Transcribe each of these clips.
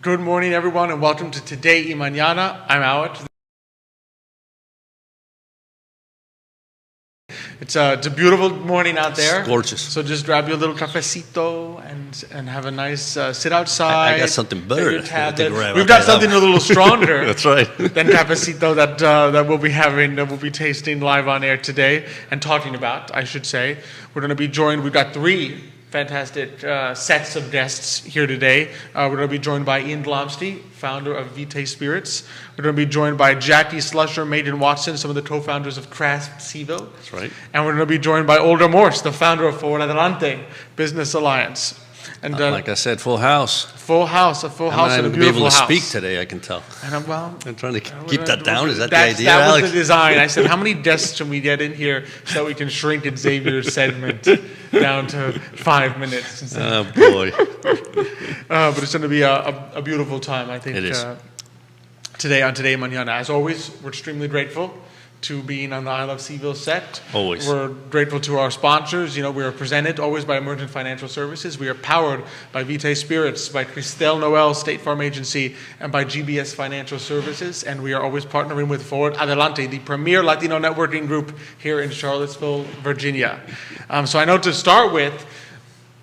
Good morning, everyone, and welcome to Today y Mañana. I'm Awad. It's a beautiful morning out there. It's gorgeous. So just grab your little cafecito and have a nice sit outside. I got something better to grab. We've got something a little stronger. That's right. Than cafecito that we'll be having, that we'll be tasting live on air today and talking about, I should say. We're going to be joined. We've got three fantastic sets of guests here today. We're going to be joined by Ian Blomsty, founder of Vitae Spirits. We're going to be joined by Jackie Slusher, Maiden Watson, some of the co-founders of Crafts Evo. That's right. And we're going to be joined by Olga Morse, the founder of For Adelante Business Alliance. And like I said, full house. A full house and a beautiful house. I'm going to be able to speak today, I can tell. And I'm trying to keep that down. Is that the idea, That Alex? was the design. I said, how many guests can we get in here so we can shrink Xavier's segment down to 5 minutes? Oh, boy. But it's going to be a beautiful time, I think. It is. Today on Today Mañana. As always, we're extremely grateful to being on the I Love Seville set. Always. We're grateful to our sponsors. You know, we are presented always by Emergent Financial Services. We are powered by Vitae Spirits, by Cristel Noel State Farm Agency, and by GBS Financial Services. And we are always partnering with Forward Adelante, the premier Latino networking group here in Charlottesville, Virginia. So I know to start with,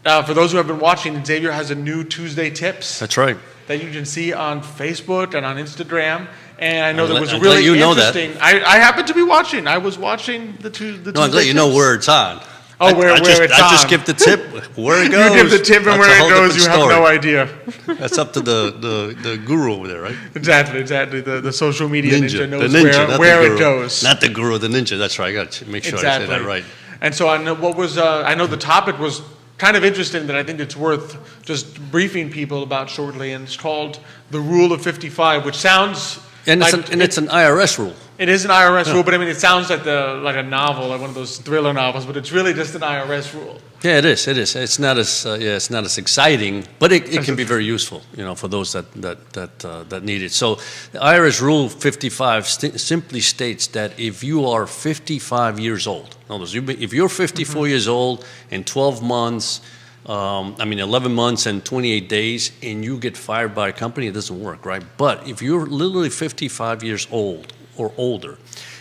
for those who have been watching, Xavier has a new Tuesday Tips. That's right. That you can see on Facebook and on Instagram. And I know that was I'm really glad you know interesting. that. I happened to be watching. I was watching the Tuesday No, I'm glad you know where it's on. Oh, where it's on. I just give the tip where it goes. You give the tip and where it goes, you have no idea. That's up to the guru over there, right? Exactly. The social media ninja knows the ninja, where it goes. Not the guru, the ninja. That's right. I got to make sure I say that right. And so I know I know the topic was kind of interesting that I think it's worth just briefing people about shortly, and it's called the Rule of 55, which sounds and it's an IRS rule. It is an IRS rule, but I mean, it sounds like a novel, like one of those thriller novels, but it's really just an IRS rule. Yeah, it is. It's not as exciting, but it can be very useful, for those that need it. So, the IRS Rule 55 simply states that if you are 55 years old, in other words, if you're 54 years old in 12 months, 11 months and 28 days, and you get fired by a company, it doesn't work, right? But if you're literally 55 years old or older,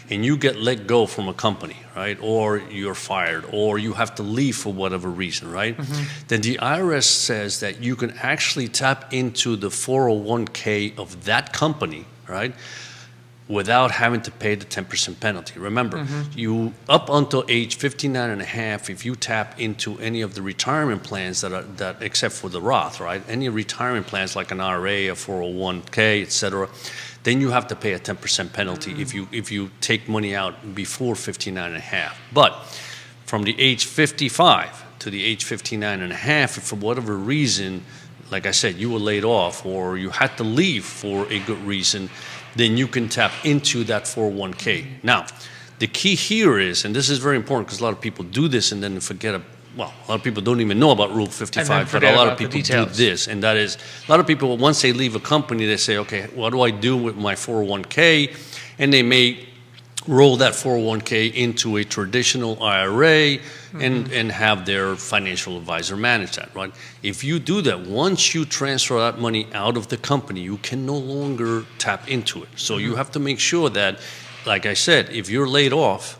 and you get let go from a company, right, or you're fired, or you have to leave for whatever reason, right, then the IRS says that you can actually tap into the 401k of that company, right, without having to pay the 10% penalty. Remember, you up until age 59 and a half, if you tap into any of the retirement plans that except for the Roth, right, any retirement plans like an IRA, a 401k, etc., then you have to pay a 10% penalty if you take money out before 59 and a half. But from the age 55 to the age 59 and a half, if for whatever reason, like I said, you were laid off or you had to leave for a good reason, then you can tap into that 401k. Now, the key here is, and this is very important because a lot of people do this and then forget a lot of people don't even know about Rule 55, but a lot of people do this, and that is, a lot of people, once they leave a company, they say, okay, what do I do with my 401k? And they may roll that 401k into a traditional IRA and have their financial advisor manage that, right? If you do that, once you transfer that money out of the company, you can no longer tap into it. So you have to make sure that, like I said, if you're laid off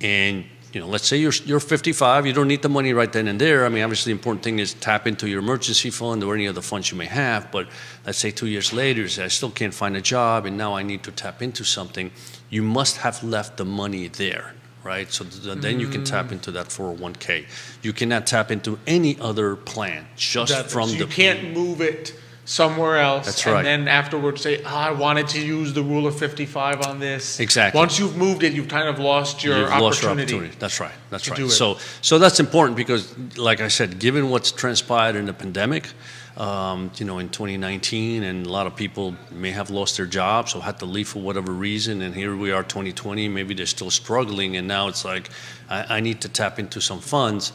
and let's say you're 55, you don't need the money right then and there. I mean, obviously the important thing is tap into your emergency fund or any other funds you may have, but let's say 2 years later, you say, I still can't find a job and now I need to tap into something. You must have left the money there, right? So then you can tap into that 401k. You cannot tap into any other plan, You can't move it somewhere else. That's right. And then afterwards say, I wanted to use the Rule of 55 on this. Exactly. Once you've moved it, you've kind of lost your opportunity. That's right. That's right. Do it. So that's important because, like I said, given what's transpired in the pandemic, in 2019, and a lot of people may have lost their jobs or had to leave for whatever reason, and here we are 2020, maybe they're still struggling, and now it's like, I need to tap into some funds.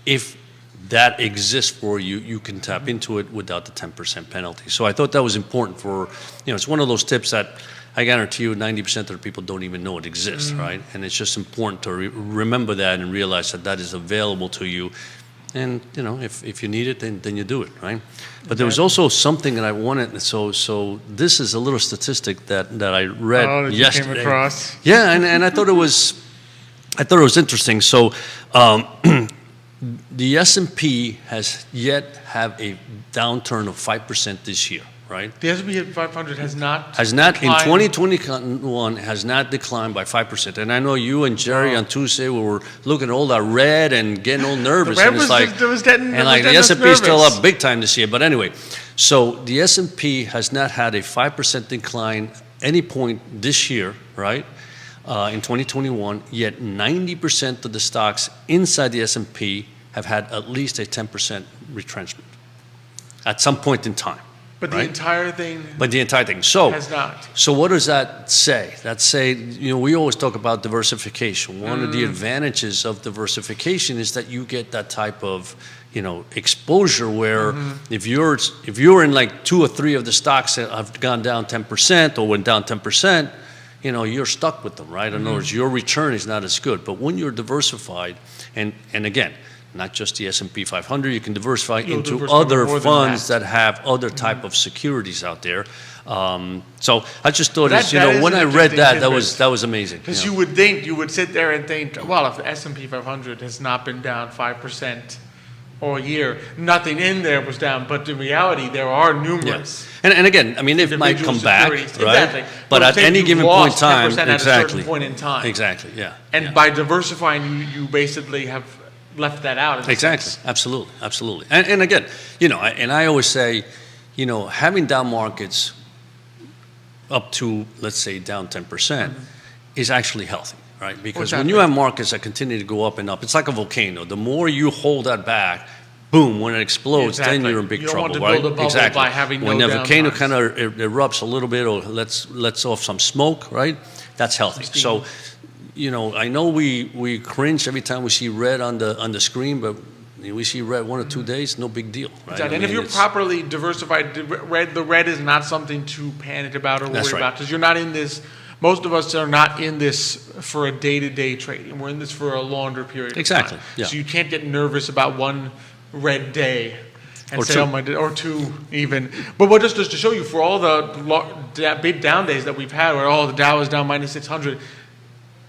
If that exists for you, you can tap into it without the 10% penalty. So I thought that was important for, it's one of those tips that I guarantee you 90% of the people don't even know it exists, right? And it's just important to remember that and realize that that is available to you and if you need it, then you do it, right? But there was also something that I wanted. So this is a little statistic that I read that yesterday. you came across. Yeah, and I thought it was interesting. So the S&P has yet have a downturn of 5% this year. Right? The S&P 500 has not in 2021 has not declined by 5%. And I know you and Jerry on Tuesday were looking at all that red and getting all nervous. The red and it's the S&P is still up big time this year. But anyway, so the S&P has not had a 5% decline any point this year, right? In 2021, yet 90% of the stocks inside the S&P have had at least a 10% retrenchment at some point in time. But the entire thing. So has not. So what does that say? That say, we always talk about diversification. One of the advantages of diversification is that you get that type of, exposure where if you're in like 2 or 3 of the stocks that have gone down 10% or went down 10%, you're stuck with them, right? In other words, your return is not as good. But when you're diversified, and again, not just the S&P 500, you can diversify into other funds that have other type of securities out there. So I just thought, when I read that was amazing. Because you would sit there and think, well, if the S&P 500 has not been down 5% all year, nothing in there was down. But in reality, there are numerous. Yeah. And again, I mean, it might come back, right? Exactly. But at any given point in time, at a certain point in time. Exactly, yeah. And by diversifying, you basically have left that out. Exactly. Absolutely. And again, and I always say, having down markets up to, let's say, down 10% is actually healthy, right? Because when you have markets that continue to go up and up, it's like a volcano. The more you hold that back, boom, when it explodes, then you're in big trouble, right? Exactly. By having when the volcano kind of erupts a little bit or lets off some smoke, right? That's healthy. So, I know we cringe every time we see red on the screen, but we see red 1 or 2 days, no big deal, right? Exactly. And if you're properly diversified, the red is not something to panic about or worry about, because you're not in this. Most of us are not in this for a day-to-day trading. We're in this for a longer period of time. Yeah. So you can't get nervous about one red day and say, or 2 even. But just to show you, for all the big down days that we've had, where the Dow is down minus 600.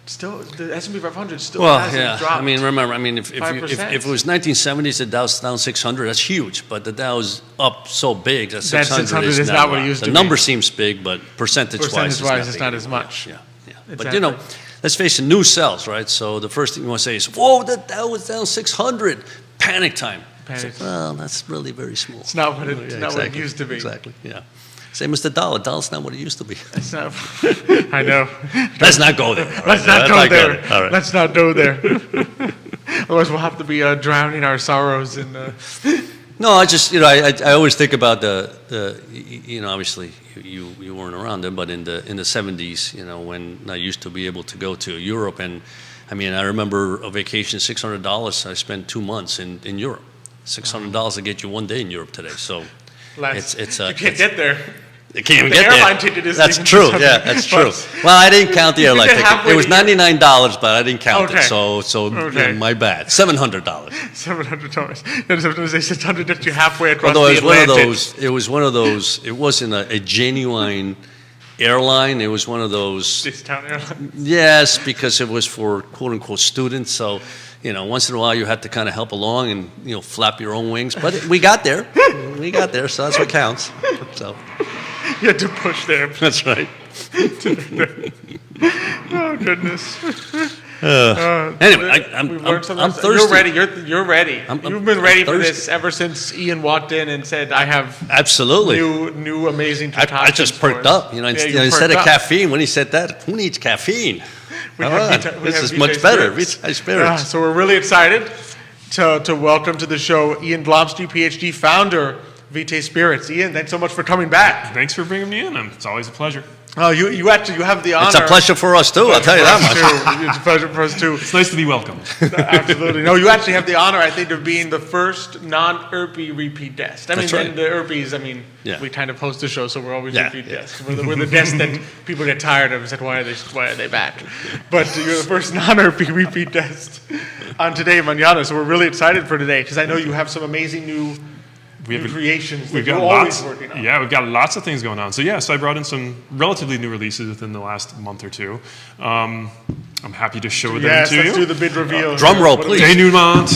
Still, the S&P 500 still hasn't dropped. I mean, remember, if it was 1970s, the Dow's down 600, that's huge. But the Dow's up so big that 600 is not what it used to be. The number seems big, but percentage-wise, it's not as much. Yeah. Exactly. But, let's face it, new sells, right? So the first thing you want to say is, whoa, the Dow was down 600. Panic time. Well, that's really very small. It's not what it used to be. Exactly, yeah. Same as the dollar. Dollar's not what it used to be. It's not. I know. Let's not go there. Let's not go there. All right. Let's not go there. Otherwise, we'll have to be drowning our sorrows in. No, I just I always think about the obviously you weren't around then, but in the 70s, when I used to be able to go to Europe, and I mean I remember a vacation $600. I spent 2 months in Europe. $600 to get you 1 day in Europe today. So it's you can't get there. You can't even get there. The airline ticket is That's true. Yeah, that's true. Well, I didn't count the airline ticket. It was $99, but I didn't count it. So my bad. $700. $700. They said $600 gets you halfway across the Atlantic. It was one of those. It wasn't a genuine airline. It was one of those discount airlines. Yes, because it was for quote unquote students. So once in a while you had to kind of help along and flap your own wings. But we got there. So that's what counts. So. You had to push there. That's right. Oh, goodness. Anyway, I'm thirsty. You're ready. You're ready. You've been ready for this ever since Ian walked in and said, I have absolutely new amazing concoctions. I just perked up. Instead of caffeine, when he said that, who needs caffeine? This is much better. Vitae Spirits. So we're really excited to welcome to the show Ian Blomstein, PhD, founder Vitae Spirits. Ian, thanks so much for coming back. Thanks for bringing me in. It's always a pleasure. Oh, you have the honor. It's a pleasure for us too. I'll tell you that much. It's a pleasure for us too. It's nice to be welcomed. Absolutely. No, you actually have the honor, I think, of being the first non-ERPI repeat guest. That's right. And the ERPIs, we kind of host the show, so we're always repeat Yeah. guests. We're the guests that people get tired of and said, why are they back? But you're the first non-ERPI repeat guest on Today Mañana, so we're really excited for today because I know you have some amazing new creations that you're always working on. Yeah, we've got lots of things going on. So I brought in some relatively new releases within the last month or two. I'm happy to show them to you. Yes, let's do the big reveal. Drum roll, please. Denouement.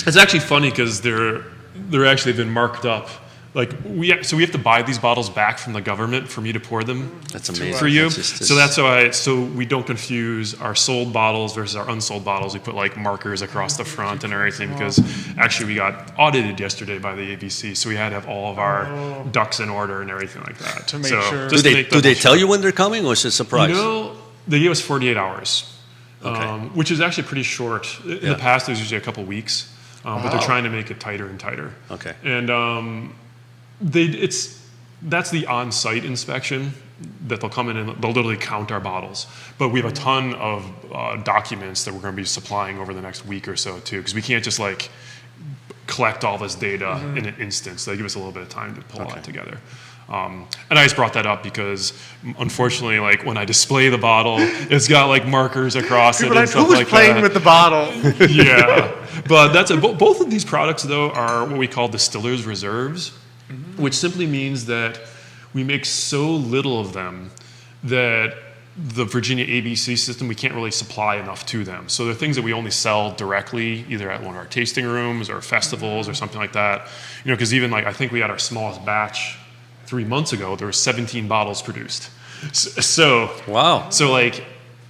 It's actually funny because they're actually been marked up. Like we have to buy these bottles back from the government for me to pour them. That's amazing. For you. So we don't confuse our sold bottles versus our unsold bottles. We put like markers across the front and everything because actually we got audited yesterday by the ABC, so we had to have all of our ducks in order and everything like that. To make sure. Do they tell you when they're coming, or is it a surprise? They gave us 48 hours, which is actually pretty short. In the past, it was usually a couple weeks, but they're trying to make it tighter and tighter. Okay. And that's the on-site inspection that they'll come in and they'll literally count our bottles. But we have a ton of documents that we're going to be supplying over the next week or so too, because we can't just like collect all this data in an instant. So they give us a little bit of time to pull that together. And I just brought that up because, unfortunately, like when I display the bottle, it's got like markers across it and stuff like that. Who's playing with the bottle? Yeah, but that's both of these products though are what we call distillers reserves, which simply means that we make so little of them that the Virginia ABC system, we can't really supply enough to them. So they're things that we only sell directly, either at one of our tasting rooms or festivals or something like that. Because even like I think we had our smallest batch 3 months ago, there were 17 bottles produced. So like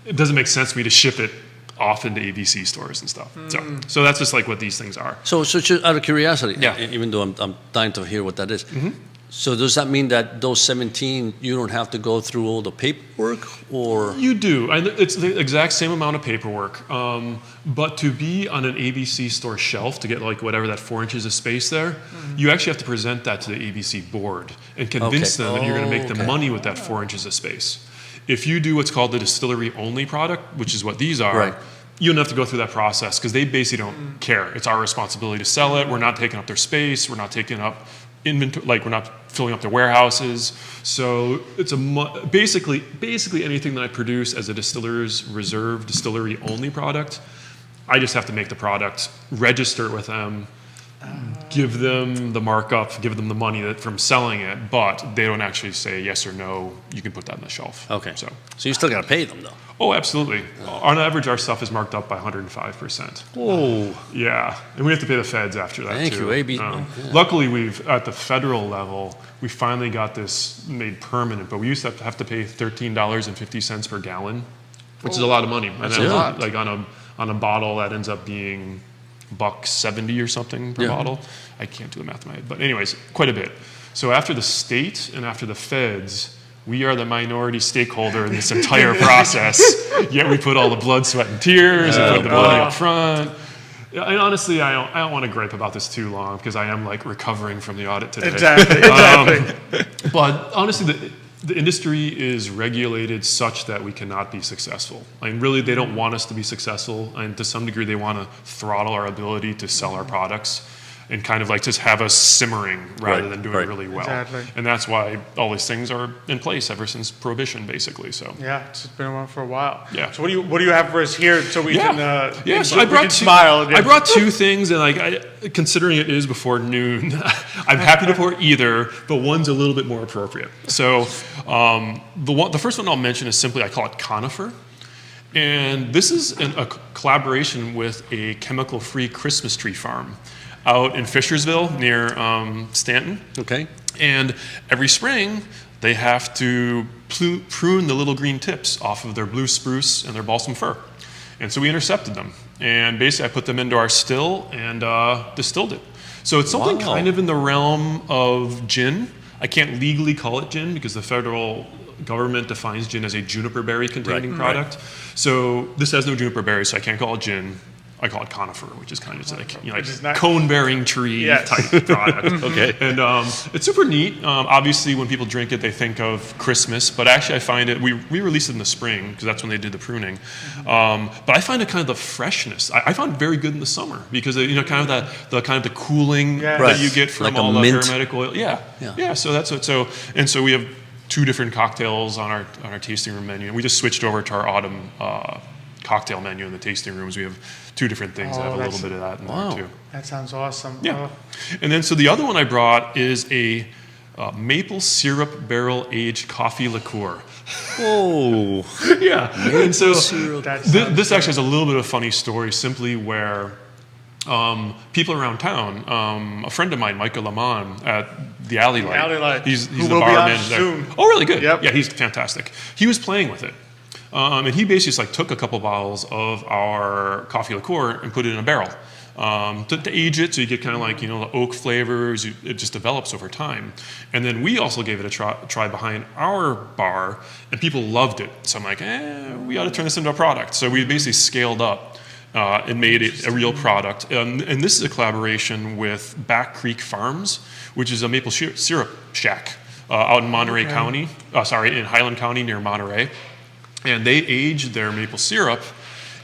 it doesn't make sense for me to ship it off into ABC stores and stuff. So that's just like what these things are. So out of curiosity, even though I'm dying to hear what that is. So does that mean that those 17, you don't have to go through all the paperwork, or? You do. It's the exact same amount of paperwork. But to be on an ABC store shelf, to get like whatever that 4 inches of space there, you actually have to present that to the ABC board and convince them that you're going to make them money with that 4 inches of space. If you do what's called the distillery only product, which is what these are, you don't have to go through that process because they basically don't care. It's our responsibility to sell it. We're not taking up their space. We're not taking up inventory, like we're not filling up their warehouses. So it's basically anything that I produce as a distiller's reserve, distillery only product, I just have to make the product, register it with them, give them the markup, give them the money from selling it, but they don't actually say yes or no, you can put that on the shelf. Okay. So you still got to pay them though. Oh, absolutely. On average, our stuff is marked up by 105%. Oh. Yeah, and we have to pay the feds after that Thank too. you, AB. Luckily, at the federal level, we finally got this made permanent, but we used to have to pay $13.50 per gallon, which is a lot of money. That's a lot. Like on a bottle that ends up being $1.70 or something per bottle. I can't do the math in my head, but anyways, quite a bit. So after the state and after the feds, we are the minority stakeholder in this entire process. Yet we put all the blood, sweat, and tears, and put the money up front. And honestly, I don't want to gripe about this too long because I am like recovering from the audit today. Exactly. But honestly, the industry is regulated such that we cannot be successful. I mean, really, they don't want us to be successful, and to some degree, they want to throttle our ability to sell our products and kind of like just have us simmering rather than doing really well. Exactly. And that's why all these things are in place ever since Prohibition, basically. So yeah, it's been around for a while. Yeah. So what do you have for us here so we can so I brought smile again? I brought two things, and considering it is before noon, I'm happy to pour either, but one's a little bit more appropriate. So the first one I'll mention is simply, I call it Conifer. And this is a collaboration with a chemical-free Christmas tree farm out in Fishersville near Stanton. Okay. And every spring, they have to prune the little green tips off of their blue spruce and their balsam fir. And so we intercepted them. And basically, I put them into our still and distilled it. So it's something kind of in the realm of gin. I can't legally call it gin because the federal government defines gin as a juniper berry containing product. So this has no juniper berry, so I can't call it gin. I call it conifer, which is kind of just like, Which is not- cone-bearing tree Yes. type product. Okay. And it's super neat. Obviously, when people drink it, they think of Christmas, but actually I find it, we released it in the spring because that's when they did the pruning. But I find it kind of the freshness. I found it very good in the summer because, kind of the cooling Yeah. that Right. you get from Like a all the mint. aromatic oil. Yeah. Yeah, so that's what, so we have 2 different cocktails on our tasting room menu. And we just switched over to our autumn cocktail menu in the tasting rooms. We have 2 different things that have a little that's- bit of that in Wow. there too. That sounds awesome. Yeah. And then so the other one I brought is a maple syrup barrel aged coffee liqueur. Oh, Yeah. And so That sounds this actually has a little bit of a funny story simply where people around town, a friend of mine, Michael Lamont at the Alley Light. Alley Light, He's who the will be on barman there. soon. Oh, really good. Yep. Yeah, he's fantastic. He was playing with it. And he basically just like took a couple bottles of our coffee liqueur and put it in a barrel to age it, so you get kind of like the oak flavors. It just develops over time. And then we also gave it a try behind our bar, and people loved it. So I'm like, we ought to turn this into a product. So we basically scaled up and made it a real product. And this is a collaboration with Back Creek Farms, which is a maple syrup shack out in Monterey County. In Highland County near Monterey. And they age their maple syrup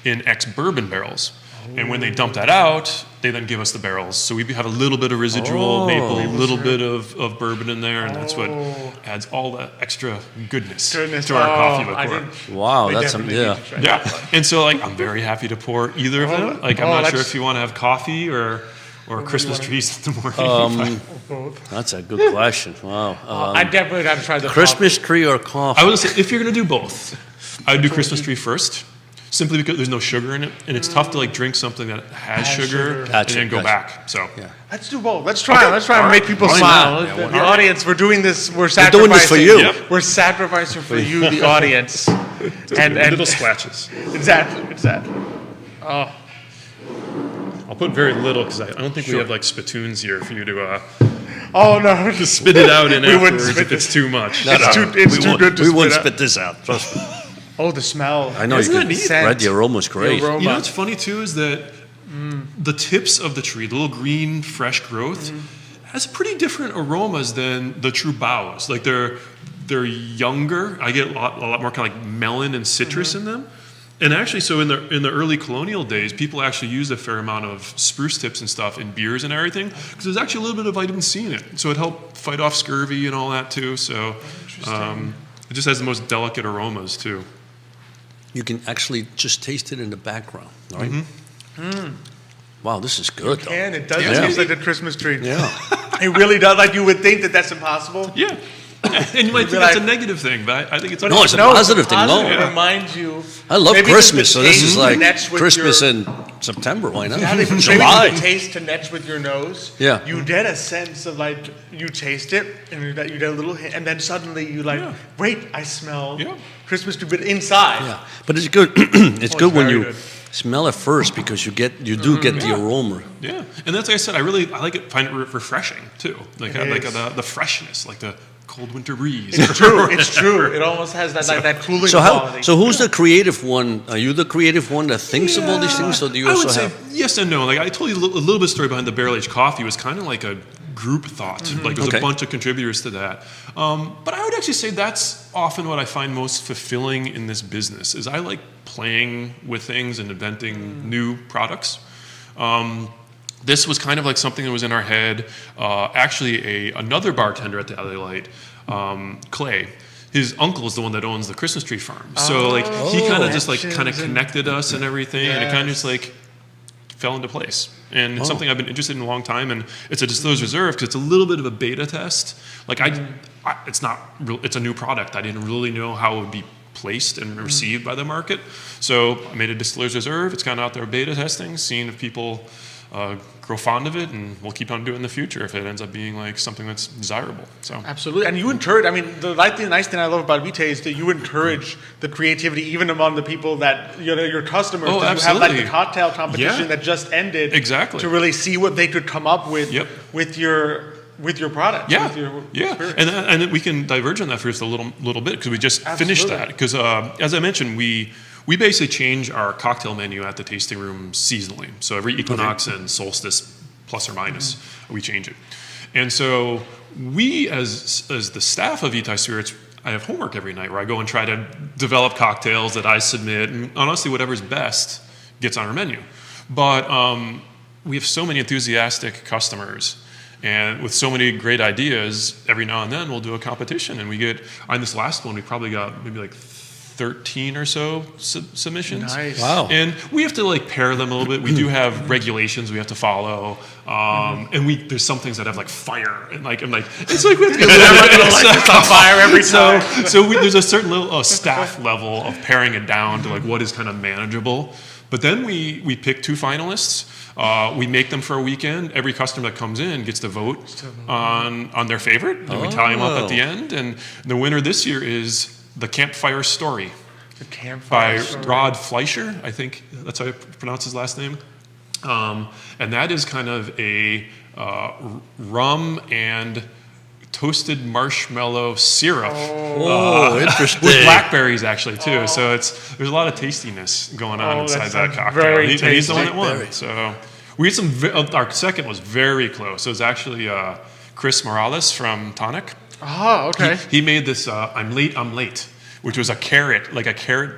in ex-bourbon barrels. And when they dump that out, they then give us the barrels. So we have a little bit of residual maple, a little bit of bourbon in there, and that's what adds all the extra goodness to our coffee liqueur. wow, that's definitely need to try Yeah, and so like I'm very happy to pour either of them. Like I'm not sure if you want to have coffee or Christmas trees in the morning. Both. that's a good question. Wow. I definitely got to try the Christmas tree or coffee? I would say if you're going to do both, I would do Christmas tree first, simply because there's no sugar in it, and it's tough to like drink something that has sugar and Gotcha, then go gotcha. back. So Yeah. Let's do both. Let's try. Let's try and make people Why smile. not? The audience, we're doing this. We're doing sacrificing. this for you. Yep. We're sacrificing for you, the audience. and little splashes. exactly. Oh, I'll put very little because I don't think we have like spittoons here for you to oh no! spit it out in We wouldn't afterwards spit if it's too much. It's too good to We won't spit out. spit this out. Trust me. Oh, the smell. I know Isn't you that could. neat? Right, the aroma's great. aroma. You know what's funny too is that the tips of the tree, the little green fresh growth, has pretty different aromas than the true boughs. Like they're younger. I get a lot more kind of like melon and citrus in them. And actually, so in the early colonial days, people actually used a fair amount of spruce tips and stuff in beers and everything because there's actually a little bit of vitamin C in it. So it helped fight off scurvy and all that too. So it just has the most delicate aromas too. You can actually just taste it in the background, right? Wow, this is good. Though. And it does Yeah. taste like a Christmas tree. Yeah. It really does. Like you would think that that's impossible. Yeah. And you might think like- that's a negative thing, but I think it's No, it's a positive thing. No. It reminds you. I love maybe Christmas, the so this is taste like connects with Christmas your- in September. Why not? Yeah, maybe the July. taste connects with your nose. Yeah. You get a sense of like you taste it, and you get a little hit, and then suddenly you like, wait, I smell Christmas tree, but inside. Yeah, but it's good. It's good when very you good. smell it first because you do get the aroma. Yeah, and that's like I said. I like it. Find it refreshing too. Like It is. the freshness, like the cold winter breeze. It's true. It's true. It almost has that like that cooling quality. So who's the creative one? Are you the creative one that thinks of all these things, or do you I also would say have? yes and no. Like I told you a little bit of story behind the barrel aged coffee was kind of like a group thought. Like there's Okay. a bunch of contributors to that. But I would actually say that's often what I find most fulfilling in this business. Is I like playing with things and inventing new products. This was kind of like something that was in our head. Actually, another bartender at the LA Light, Clay, his uncle is the one that owns the Christmas tree farm. So like he kind of just like kind of connected us and everything, and it kind of just like fell into place. And it's something I've been interested in a long time, and it's a disclosed reserve because it's a little bit of a beta test. Like it's not real, it's a new product. I didn't really know how it would be placed and received by the market. So I made a disclosed reserve. It's gone out there beta testing, seeing if people grow fond of it, and we'll keep on doing it in the future if it ends up being like something that's desirable. So Absolutely, and you encourage. I mean, the nice thing I love about Vitae is that you encourage the creativity even among the people that your customers. Oh, that you have like absolutely. the cocktail competition Yeah. that just ended. Exactly. To really see what they could come up with Yep. with your product. Yeah, With your yeah, experience. and then we can diverge on that for just a little bit because we just finished Absolutely. that because as I mentioned, we We basically change our cocktail menu at the tasting room seasonally. So every equinox and solstice, plus or minus, we change it. And so we, as the staff of Vitae Spirits, I have homework every night where I go and try to develop cocktails that I submit, and honestly, whatever's best gets on our menu. But we have so many enthusiastic customers, and with so many great ideas, every now and then we'll do a competition, and we get, on this last one, we probably got maybe like 13 or so submissions. Nice. Wow. And we have to like pair them a little bit. We do have regulations we have to follow. And there's some things that have like fire. And like, I'm like, it's like, we have to get It's on fire every time. So there's a certain little staff level of paring it down to like what is kind of manageable. But then we pick 2 finalists. We make them for a weekend. Every customer that comes in gets to vote on their favorite. And we tally them up at the end. And the winner this year is The Campfire Story. The Campfire Story. By Rod Fleischer, I think that's how you pronounce his last name. And that is kind of a rum and toasted marshmallow syrup. Oh, interesting. With blackberries, actually, too. So there's a lot of tastiness going on inside that cocktail. Very And he's the one that tasty. won. So we had some, our second was very close. It was actually Chris Morales from Tonic. Oh, okay. He made this I'm Late, which was a carrot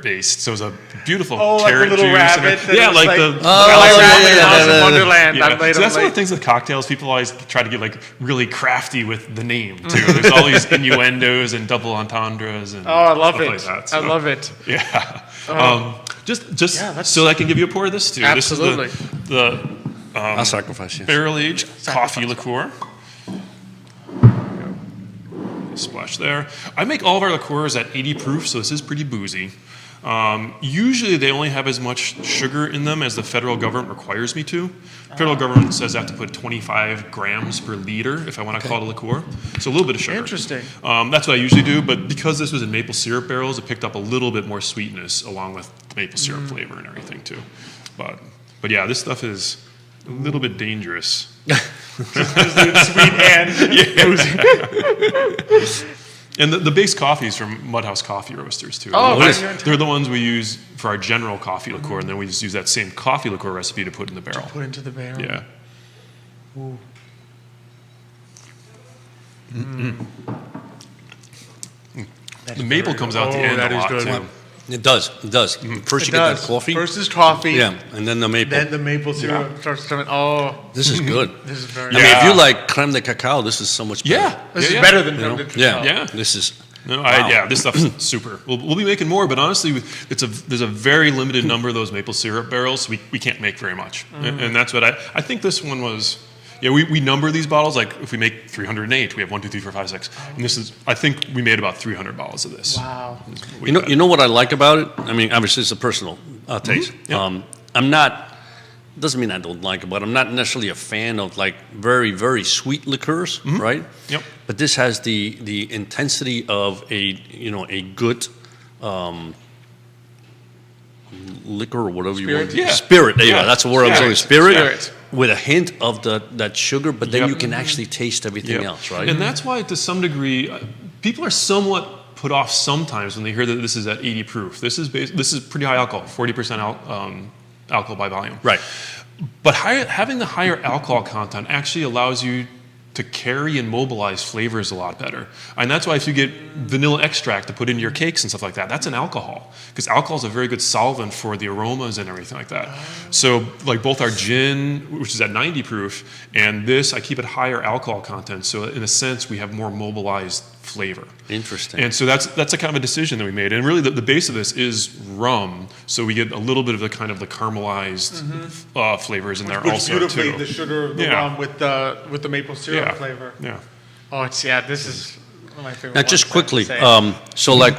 based. So it was a beautiful like carrot the little juice. rabbit that Yeah, was like like- the Alice in Wonderland. Yeah. I'm late, So that's I'm one of late. the things with cocktails. People always try to get like really crafty with the name too. There's all these innuendos and double entendres and I love stuff it. like that. I So, love it. Yeah. Just that's- so I can give you a pour of this too. Absolutely. This is the I'll sacrifice you. barrel aged coffee liqueur. Splash there. I make all of our liqueurs at 80 proof, so this is pretty boozy. Usually they only have as much sugar in them as the federal government requires me to. Federal government says I have to put 25 grams per liter if I want to call it a liqueur. So a little bit of sugar. Interesting. That's what I usually do, but because this was in maple syrup barrels, it picked up a little bit more sweetness along with maple syrup flavor and everything too. But yeah, this stuff is a little bit dangerous. Sweet and And the base coffees from Mudhouse Coffee Roasters too. Oh, They're the ones we use for our general coffee liqueur, and then we just use that same coffee liqueur recipe to put in the barrel. put into the barrel. Yeah. The maple comes out the end that a is lot good. too. It does. First you get that coffee. First is coffee. Yeah, and then the maple. Then the maple syrup starts coming. Oh, This is good. this is very. I mean, if you like creme de cacao, this is so much better. Yeah. This is yeah. better than You know? creme de Yeah. cacao. Yeah. This is. No, Wow. yeah, this stuff's super. We'll be making more, but honestly, there's a very limited number of those maple syrup barrels. So we can't make very much, and that's what I think this one was. Yeah, we number these bottles. Like if we make 308, we have 1, 2, 3, 4, 5, 6. And this is, I think we made about 300 bottles of this. Wow. You know what I like about it? I mean, obviously it's a personal taste. Yeah. I'm not. Doesn't mean I don't like it, but I'm not necessarily a fan of like very very sweet liqueurs, right? Yep. But this has the intensity of a good liquor or whatever you want. Yeah. Spirit. There you go. That's the word I was looking. Spirit. Spirit. With a hint of that sugar, but then Yep. you can actually taste everything Yep. else, right? And that's why, to some degree, people are somewhat put off sometimes when they hear that this is at 80 proof. This is pretty high alcohol, 40% alcohol by volume. Right. But having the higher alcohol content actually allows you to carry and mobilize flavors a lot better. And that's why if you get vanilla extract to put into your cakes and stuff like that, that's an alcohol. Because alcohol is a very good solvent for the aromas and everything like that. So like both our gin, which is at 90 proof, and this, I keep it higher alcohol content. So in a sense, we have more mobilized flavor. Interesting. And so that's a kind of a decision that we made. And really the base of this is rum. So we get a little bit of the kind of the caramelized flavors in there Which also beautifully too. the sugar of the Yeah. rum with the maple syrup Yeah. flavor. Yeah. Oh, this is one of my favorite. Now, ones, just I have to quickly, say. so like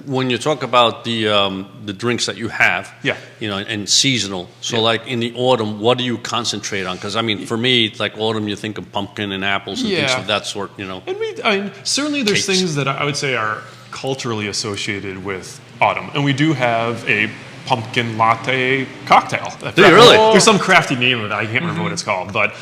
when you talk about the drinks that you have, Yeah. and seasonal. So like in the autumn, what do you concentrate on? Because I mean, for me, like autumn, you think of pumpkin and apples and things Yeah. of that sort. And certainly there's Cakes. things that I would say are culturally associated with autumn. And we do have a pumpkin latte cocktail. Do you really? There's some crafty name of it. I can't remember what it's called, but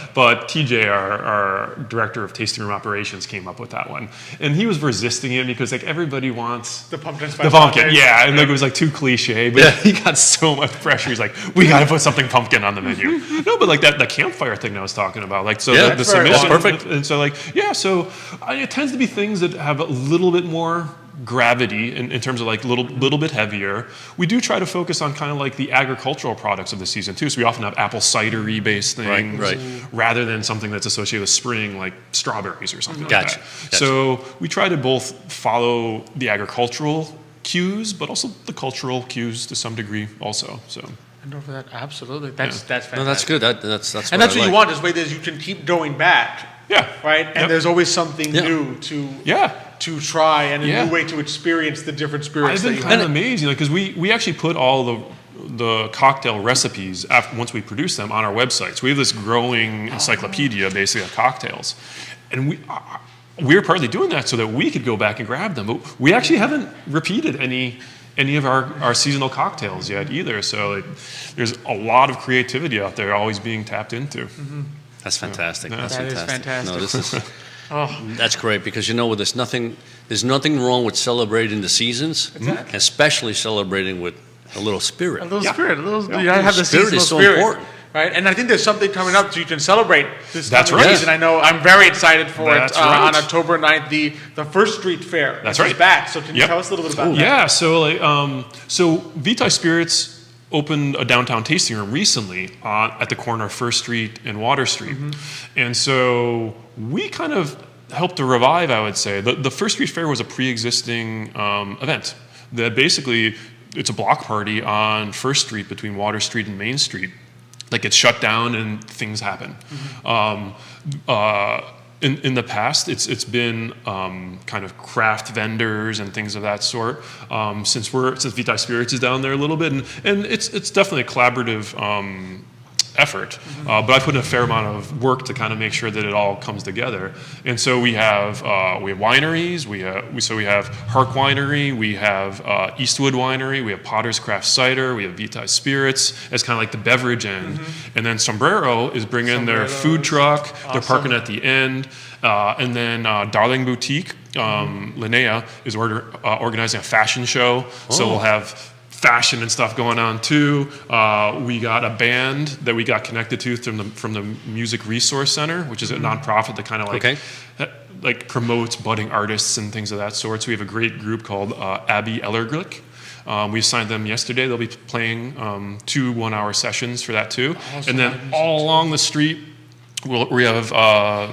TJ, our director of tasting room operations, came up with that one, and he was resisting it because like everybody wants The pumpkin spice the pumpkin, latte. yeah, and like it was like too cliche, but he got so much pressure. He's like, we got to put something pumpkin on the menu. No, but like the campfire thing I was talking about, like so the very submission, awesome. Perfect. and so like so it tends to be things that have a little bit more gravity in terms of like little bit heavier. We do try to focus on kind of like the agricultural products of the season too. So we often have apple cidery based things Right. rather than something that's associated with spring like strawberries or something Gotcha. like that. Gotcha. So we try to both follow the agricultural cues, but also the cultural cues to some degree also. So. I know for that. Absolutely. That's fantastic. No, that's good. That's And what that's I what like. you want. Is way that you can keep going back. Yeah. Right. And Yep. there's always something Yeah. new to Yeah. to try and a Yeah. new way to experience the different spirits It's that been you kind have. of amazing because we actually put all the cocktail recipes once we produce them on our website. So we have this growing encyclopedia basically of cocktails, and we're partly doing that so that we could go back and grab them. But we actually haven't repeated any of our seasonal cocktails yet either. So like, there's a lot of creativity out there always being tapped into. That's fantastic. Yeah. That's That is fantastic. No, this is Oh, that's great because there's nothing wrong with celebrating the seasons, especially celebrating with a little spirit. a little Yeah. spirit. Yeah. You gotta have the Spirit seasonal is so spirit. important. Right, and I think there's something coming up so you can celebrate this That's coming right. season. I know I'm very excited for That's it right. on October 9th, the First Street Fair. That's which is right. back. So can you Yep. tell us a little bit about that? Yeah, so like, so Vitae Spirits opened a downtown tasting room recently at the corner of First Street and Water Street, and so we kind of helped to revive, I would say. The First Street Fair was a pre-existing event that basically it's a block party on First Street between Water Street and Main Street. Like gets shut down and things happen. In the past, it's been kind of craft vendors and things of that sort. Since Vitae Spirits is down there a little bit, and it's definitely a collaborative effort. But I put in a fair amount of work to kind of make sure that it all comes together. And so we have wineries. We have Hark Winery. We have Eastwood Winery. We have Potter's Craft Cider. We have Vitae Spirits as kind of like the beverage end. And then Sombrero is bringing their food truck. They're parking at the end. And then Darling Boutique, Linnea, is organizing a fashion show. So we'll have fashion and stuff going on too. We got a band that we got connected to from the Music Resource Center, which is a nonprofit that kind of like promotes budding artists and things of that sort. So we have a great group called Abby Ellerglick. We signed them yesterday. They'll be playing 2 one-hour sessions for that too. And then all along the street, we have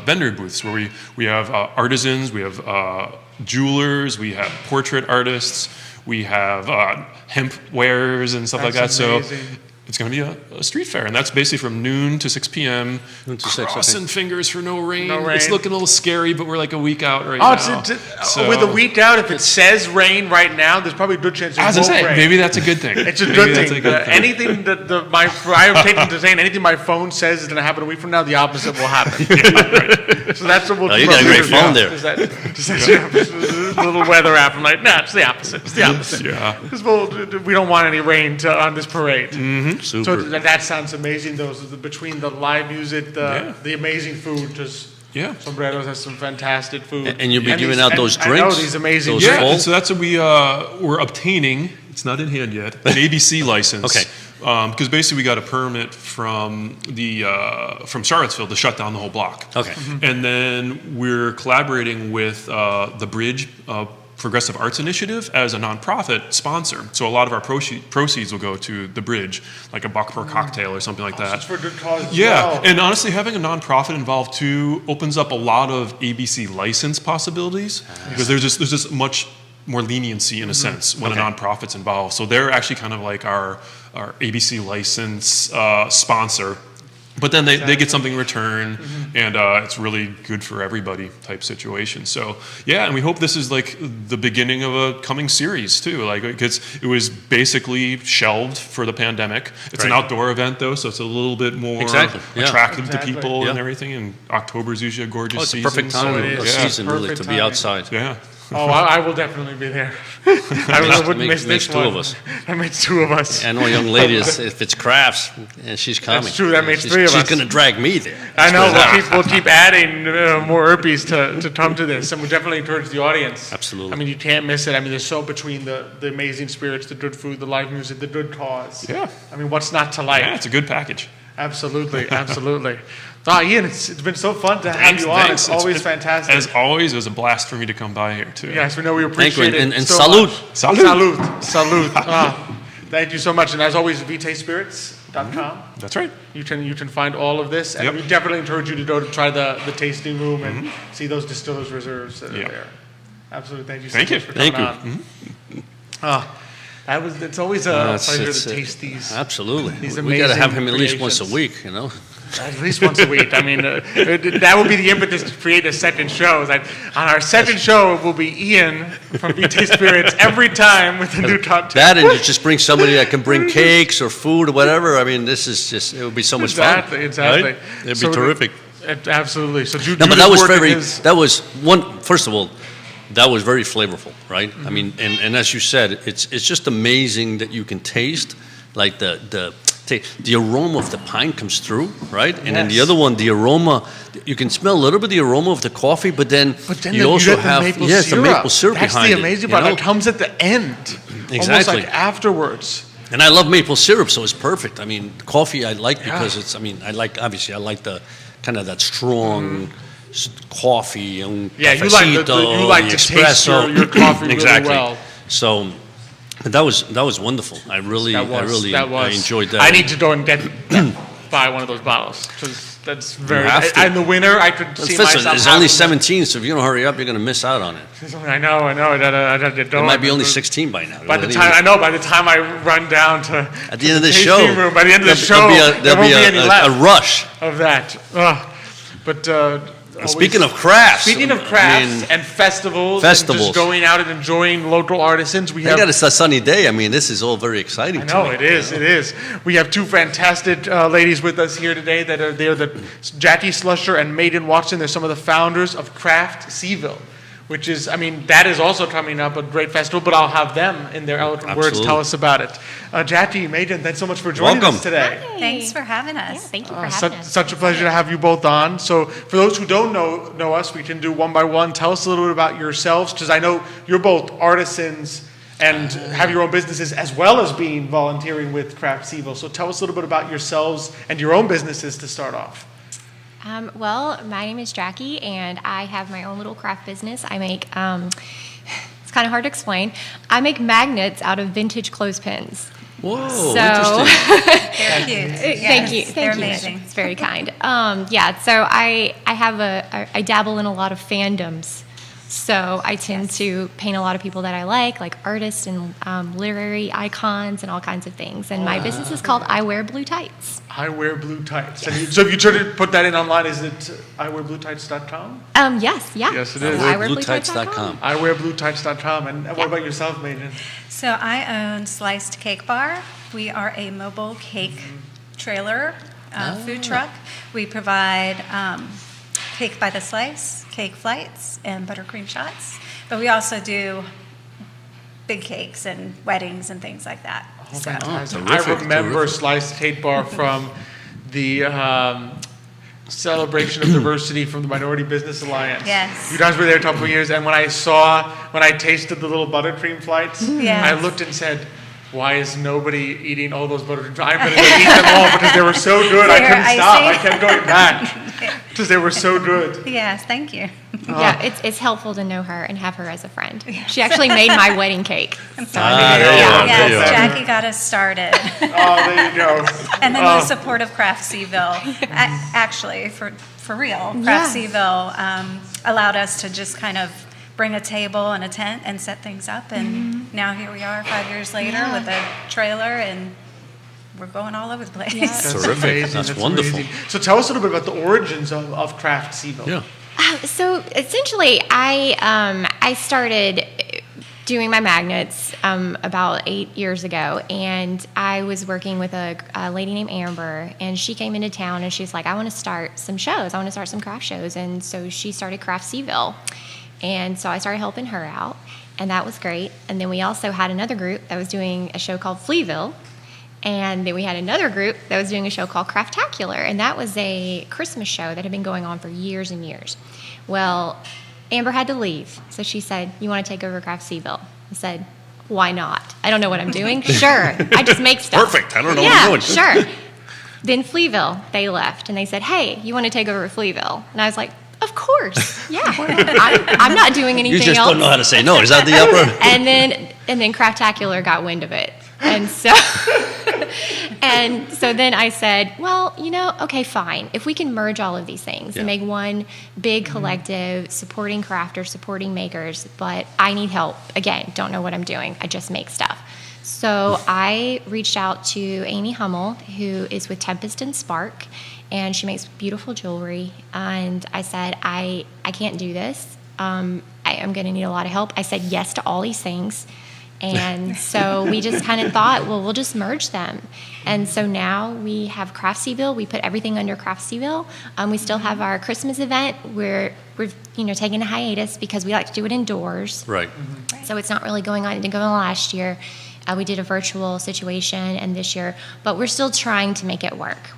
vendor booths where we have artisans, we have jewelers, we have portrait artists, we have hemp wares and stuff like that. Amazing. So it's going to be a street fair, and that's basically from noon to 6 p.m. Noon to 6, Crossing okay. fingers for no rain. No rain. It's looking a little scary, but we're like a week out right Oh, now. So- with a week out, if it says rain right now, there's probably a good chance it As I won't say, rain. maybe that's a good thing. It's a Maybe good that's thing. a good thing. Anything that I am taking to saying anything my phone says is going to happen a week from now, the opposite will happen. So that's what we'll Oh, do. you got a great phone there. Is that a little weather app? I'm like, nah, it's the opposite. It's the opposite. Yeah. Because we don't want any rain on this parade. Super. So that sounds amazing. Between the live music, the amazing food, just. Yeah. Sombreros has some fantastic food. And you'll be giving these- out those I know drinks, these amazing those drinks. Yeah, full? and so that's what we're obtaining. It's not in hand yet. An ABC license. Okay. Because basically we got a permit from from Charlottesville to shut down the whole block. Okay. And then we're collaborating with the Bridge Progressive Arts Initiative as a nonprofit sponsor. So a lot of our proceeds will go to the Bridge, like $1 per cocktail or something like that. It's for a good cause as Yeah, well. and honestly, having a nonprofit involved too opens up a lot of ABC license possibilities because there's just much more leniency in a sense when a nonprofit's involved. So they're actually kind of like our ABC license sponsor. But then they get something in return, and it's really good for everybody type situation. So yeah, and we hope this is like the beginning of a coming series too. Like because it was basically shelved for the pandemic. It's an Right. outdoor event though, so it's a little bit more Exactly, yeah. attractive Exactly. to people and Yeah. everything. And October's usually a gorgeous Oh, it's a season. perfect time So of it the is. season really Perfect to be timing. outside. Yeah. Oh, I will definitely be there. I wouldn't miss makes this two one. of us. That makes two of us. I know a young lady, if it's crafts, and she's coming. That's true, that makes three of us. She's going to drag me there. I know, we'll keep adding more Urpies to come to this, and we definitely encourage the audience. Absolutely. I mean, you can't miss it. I mean, there's so between the amazing spirits, the good food, the live music, the good cause. Yeah. I mean, what's not to like? Yeah, it's a good package. Absolutely, absolutely. Ian, it's been so fun to have you on. Thanks. It's always fantastic. As always, it was a blast for me to come by here, too. Yes, we know we Thank you, appreciate it. and so salud. Salud. Salud. Thank you so much. And as always, vitespirits.com. That's right. You can find all of this. And Yep. we definitely encourage you to go to try the tasting room and see those distillers' reserves that are there. Absolutely. Thank you so much for coming on. It's always a pleasure to taste these. Absolutely. These We got to have amazing him at least once creations. a week, you know. At least once a week. I mean, that would be the impetus to create a second show. On our second show, it will be Ian from VT Spirits every time with a new top 10. That and you just bring somebody that can bring cakes or food or whatever. I mean, this is just, it would be so much fun. Exactly. Right? It'd be terrific. Absolutely. So No, but first of all, that was very flavorful, right? I mean, and as you said, it's just amazing that you can taste like the aroma of the pine comes through, right? And then the other one, the aroma, you can smell a little bit of the aroma of the coffee, but then you also have the maple syrup That's behind it. That's the amazing part. It comes at the end, almost Exactly. like afterwards. And I love maple syrup, so it's perfect. I mean, coffee I like because it's. I mean, I like the kind of that strong coffee and Yeah, you cafecito, like the to taste espresso. your coffee Exactly. really well. So, but that was wonderful. I enjoyed that. I need to go and buy one of those bottles because that's very. have to. In the winter, I could see myself. There's only 17, so if you don't hurry up, you're going to miss out on it. I know. I gotta get going. It might be only 16 by now. By the time I run down to at the end of the tasting show, room, by the end of the show, there won't be any left a rush of that. Speaking of crafts, and festivals, and just going out and enjoying local artisans, we got a sunny day. I mean, this is all very exciting. I know, to me. it is. It is. We have two fantastic ladies with us here today. They're the Jackie Slusher and Maiden Watson. They're some of the founders of Crafts Evo, which is, that is also coming up, a great festival, but I'll have them in their eloquent words tell us about it. Jackie, Maiden, thanks so much for joining us today. Hi. Thanks for having us. Yeah, thank you for having us. Such a pleasure to have you both on. So for those who don't know us, we can do one by one. Tell us a little bit about yourselves, because I know you're both artisans and have your own businesses as well as being volunteering with Crafts Evo. So tell us a little bit about yourselves and your own businesses to start off. Well, my name is Jackie, and I have my own little craft business. I make, it's kind of hard to explain. I make magnets out of vintage clothespins. Whoa, interesting. They're cute. Thank you. They're amazing. It's very kind. So I dabble in a lot of fandoms. So I tend to paint a lot of people that I like artists and literary icons and all kinds of things. And my business is called I Wear Blue Tights. I Wear Blue Tights. So if you try to put that in online, is it iwearbluetights.com? Yes, yeah. Yes, it is. iwearbluetights.com. iwearbluetights.com. And what about yourself, Maiden? So I own Sliced Cake Bar. We are a mobile cake trailer food truck. We provide cake by the slice, cake flights, and buttercream shots. But we also do big cakes and weddings and things like that. Fantastic. I remember Sliced Cake Bar from the celebration of diversity from the Minority Business Alliance. Yes. You guys were there a couple of years, and when I tasted the little buttercream flights, I looked and said, why is nobody eating all those buttercream flights? I'm going to eat them all because they were so good. I couldn't stop. I kept going back because they were so good. Yes, thank you. Yeah, it's helpful to know her and have her as a friend. She actually made my wedding cake. Yes, Jackie got us started. Oh, there you go. And then the support of Crafts Evo. Actually, for real, Crafts Evo allowed us to just kind of bring a table and a tent and set things up. And now here we are 5 years later with a trailer, and we're going all over the place. Yeah. That's terrific. Amazing. That's wonderful. Amazing. So tell us a little bit about the origins of Crafts Evo. Yeah. So essentially, I started doing my magnets about 8 years ago, and I was working with a lady named Amber, and she came into town, and she's like, I want to start some shows. I want to start some craft shows. And so she started Crafts Evo. And so I started helping her out, and that was great. And then we also had another group that was doing a show called Fleaville. And then we had another group that was doing a show called Craftacular, and that was a Christmas show that had been going on for years and years. Well, Amber had to leave, so she said, "You want to take over Crafts Evo?" I said, "Why not? I don't know what I'm doing." Sure, I just make stuff. Perfect. I don't know what I'm doing. Sure. Then Fleaville, they left, and they said, "Hey, you want to take over Fleaville?" And I was like, "Of course, yeah. I'm not doing anything else." You just don't know how to say no. Is that the upper? And then Craftacular got wind of it. And so then I said, well, okay, fine. If we can merge all of these things and make one big collective supporting crafters, supporting makers, but I need help. Again, don't know what I'm doing. I just make stuff. So I reached out to Amy Hummel, who is with Tempest and Spark, and she makes beautiful jewelry. And I said, I can't do this. I'm going to need a lot of help. I said yes to all these things. And so we just kind of thought, well, we'll just merge them. And so now we have Crafts Evo. We put everything under Crafts Evo. We still have our Christmas event where we're taking a hiatus because we like to do it indoors. Right. So it's not really going on. It didn't go on last year. We did a virtual situation and this year, but we're still trying to make it work.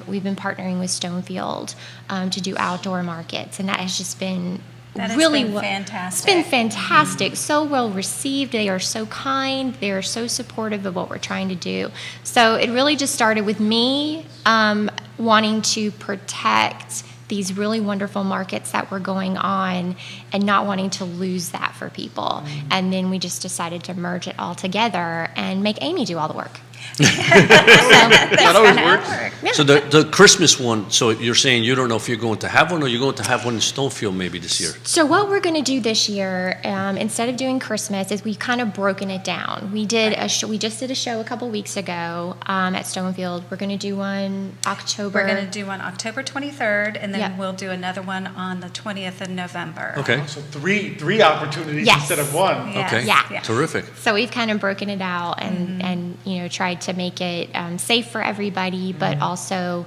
We've been partnering with Stonefield to do outdoor markets, and that has just been fantastic. It's been fantastic. So well received. They are so kind. They are so supportive of what we're trying to do. So it really just started with me wanting to protect these really wonderful markets that were going on and not wanting to lose that for people. And then we just decided to merge it all together and make Amy do all the work. That always works. Yeah. So the Christmas one, so you're saying you don't know if you're going to have one or you're going to have one in Stonefield maybe this year? So what we're going to do this year, instead of doing Christmas, is we've kind of broken it down. We did a show. We just did a show a couple weeks ago at Stonefield. We're going to do one October. We're going to do one October 23rd, and then we'll do another one on the 20th of November. Okay. So three opportunities instead of one. Yes. Okay. Yeah. Terrific. So we've kind of broken it out and tried to make it safe for everybody, but also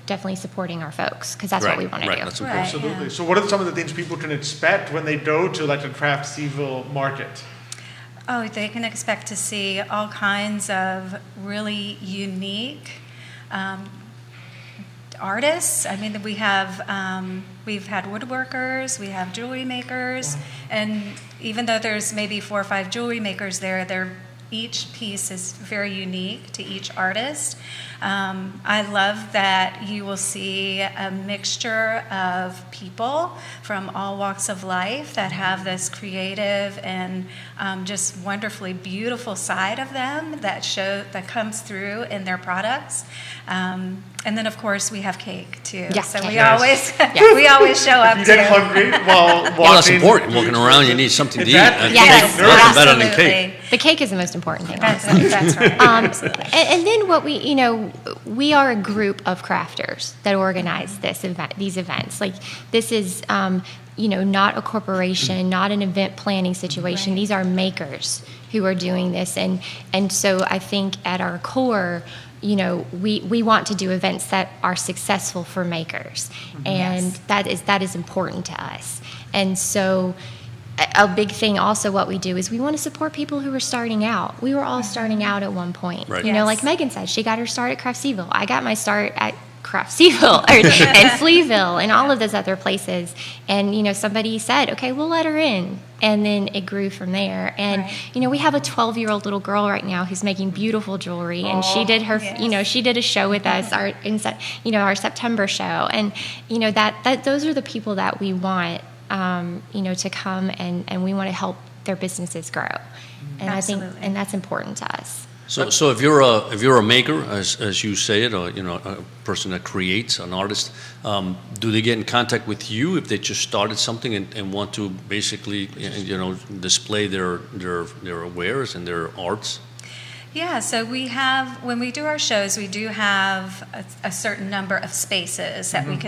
definitely supporting our folks, because that's what we want to do. That's important. Absolutely. So what are some of the things people can expect when they go to like a Crafts Evo market? Oh, they can expect to see all kinds of really unique artists. I mean, we've had woodworkers, we have jewelry makers, and even though there's maybe 4 or 5 jewelry makers there, each piece is very unique to each artist. I love that you will see a mixture of people from all walks of life that have this creative and just wonderfully beautiful side of them that comes through in their products. And then, of course, we have cake too. Yeah, so cake. we always show up. You get hungry while walking. Well, that's important. Walking around, you need something to eat. Exactly. Yes, Nothing better than cake. The cake is the most important thing. That's right. Absolutely. And then what we are a group of crafters that organize these events. Like this is, not a corporation, not an event planning situation. Right. These are makers who are doing this, and so I think at our core, we want to do events that are successful for makers, and that is important to us. And so a big thing also what we do is we want to support people who are starting out. We were all starting out at one point. Right. Like Megan said, she got her start at Crafts Evo. I got my start at Crafts Evo and Fleaville and all of those other places. And, somebody said, okay, we'll let her in. And then it grew from there. And, we have a 12-year-old little girl right now who's making beautiful jewelry. And she did she did a show with us, our September show. And, that those are the people that we want, to come and we want to help their businesses grow. And Absolutely. I think, and that's important to us. So if you're a maker, as you say it, or a person that creates, an artist, do they get in contact with you if they just started something and want to basically display their wares and their arts? Yeah, so when we do our shows, we do have a certain number of spaces that we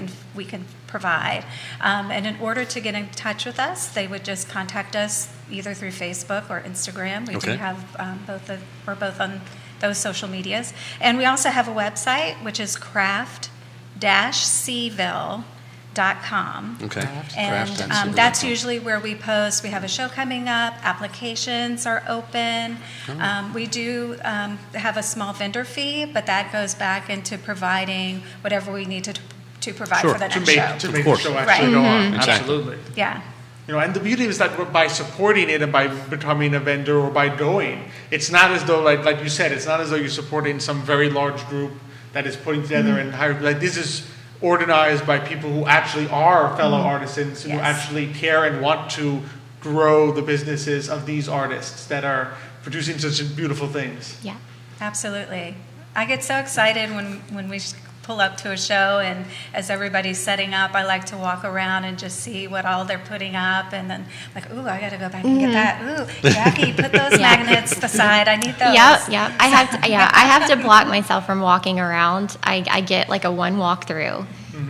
can provide. And in order to get in touch with us, they would just contact us either through Facebook or Instagram. We do have we're both on those social medias. And we also have a website, which is craft-cville.com. craftscraft.com. Okay. And that's usually where we post. We have a show coming up. Applications are open. We do have a small vendor fee, but that goes back into providing whatever we need to provide for the next show. To make the show actually go on. Exactly. Absolutely. Yeah. And the beauty is that by supporting it and by becoming a vendor or by going, it's not as though, like you said, it's not as though you're supporting some very large group that is putting together and hiring. Like, this is organized by people who actually are fellow artisans, who actually care and want to grow the businesses of these artists that are producing such beautiful things. Yeah. Absolutely. I get so excited when we pull up to a show, and as everybody's setting up, I like to walk around and just see what all they're putting up, and then like, ooh, I got to go back and get that. Ooh, Jackie, put those magnets aside. I need those. Yep. I have to block myself from walking around. I get like a one walk through.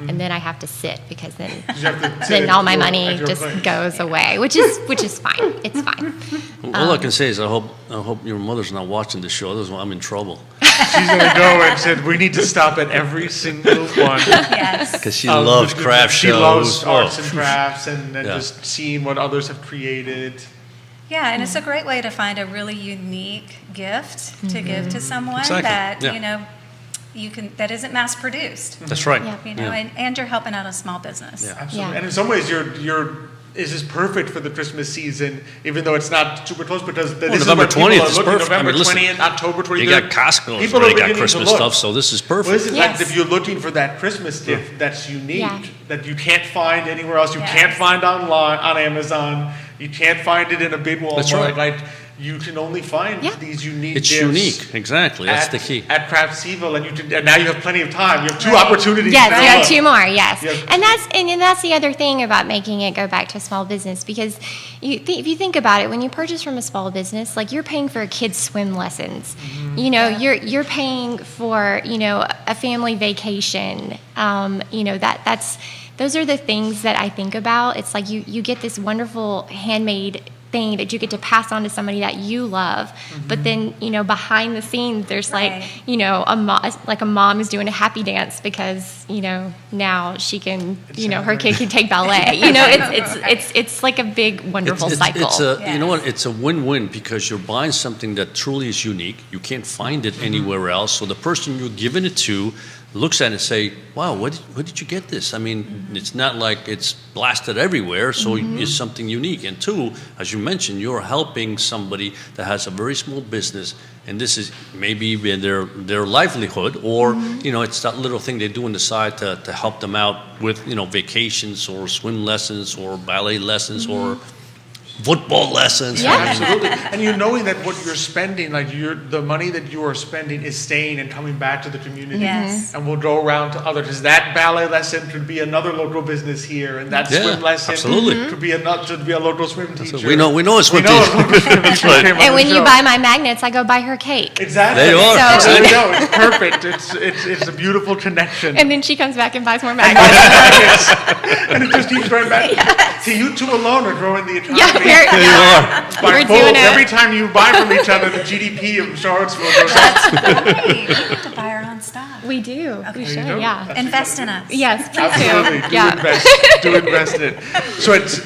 And then I have to sit, because then all my money just goes away, which is fine. It's fine. All I can say is I hope your mother's not watching the show. Otherwise, I'm in trouble. She's going to go and said, we need to stop at every single one. Yes. Because she loves craft shows. She loves arts and crafts and just seeing what others have created. Yeah, and it's a great way to find a really unique gift to give to someone that, that isn't mass produced. That's right. And you're helping out a small business. Yeah, absolutely. And in some ways, this is perfect for the Christmas season, even though it's not super close, because this November is what people 20th are is looking. perfect. November 20th, October 23rd. You got Costco, People already are got Christmas stuff, so this is perfect. Well, this is like, if you're looking for that Christmas gift that's unique, that you can't find anywhere else, you can't find online on Amazon, you can't find it in a big Walmart. That's right. Like, you can only find these unique It's gifts. unique, exactly. That's the key. At Crafts Evo, and now you have plenty of time. You have two opportunities. Yes, you have two more. Yes, Yep. and that's the other thing about making it go back to small business, because if you think about it, when you purchase from a small business, like, you're paying for a kid's swim lessons. You're paying for a family vacation. Those are the things that I think about. It's like you get this wonderful handmade thing that you get to pass on to somebody that you love, but then behind the scenes there's a mom is doing a happy dance because now she can her kid can take ballet. It's like a big wonderful cycle. It's a win-win, because you're buying something that truly is unique. You can't find it anywhere else, so the person you're giving it to looks at it and say, wow, where did you get this? I mean, it's not like it's blasted everywhere, so it's something unique. And two, as you mentioned, you're helping somebody that has a very small business, and this is maybe their livelihood, or it's that little thing they do on the side to help them out with vacations or swim lessons or ballet lessons or football lessons. Yeah. Absolutely. And knowing that what you're spending, like the money that you are spending is staying and coming back to the community. Yes. And will go around to others. Because that ballet lesson could be another local business here, and that swim lesson could be a local swim teacher. We know a swim teacher. And when you buy my magnets, I go buy her cake. Exactly. They are. So, It's perfect. It's a beautiful connection. And then she comes back and buys more magnets. And it just keeps going back. See, you two alone are growing the economy. There you are. By fold, every time you buy from each other, the GDP of Charlottesville goes up. That's right. We have to buy our own stock. We do. We should. do? Yeah. Invest in us. Yes, please Absolutely. do. Do invest in it. So it's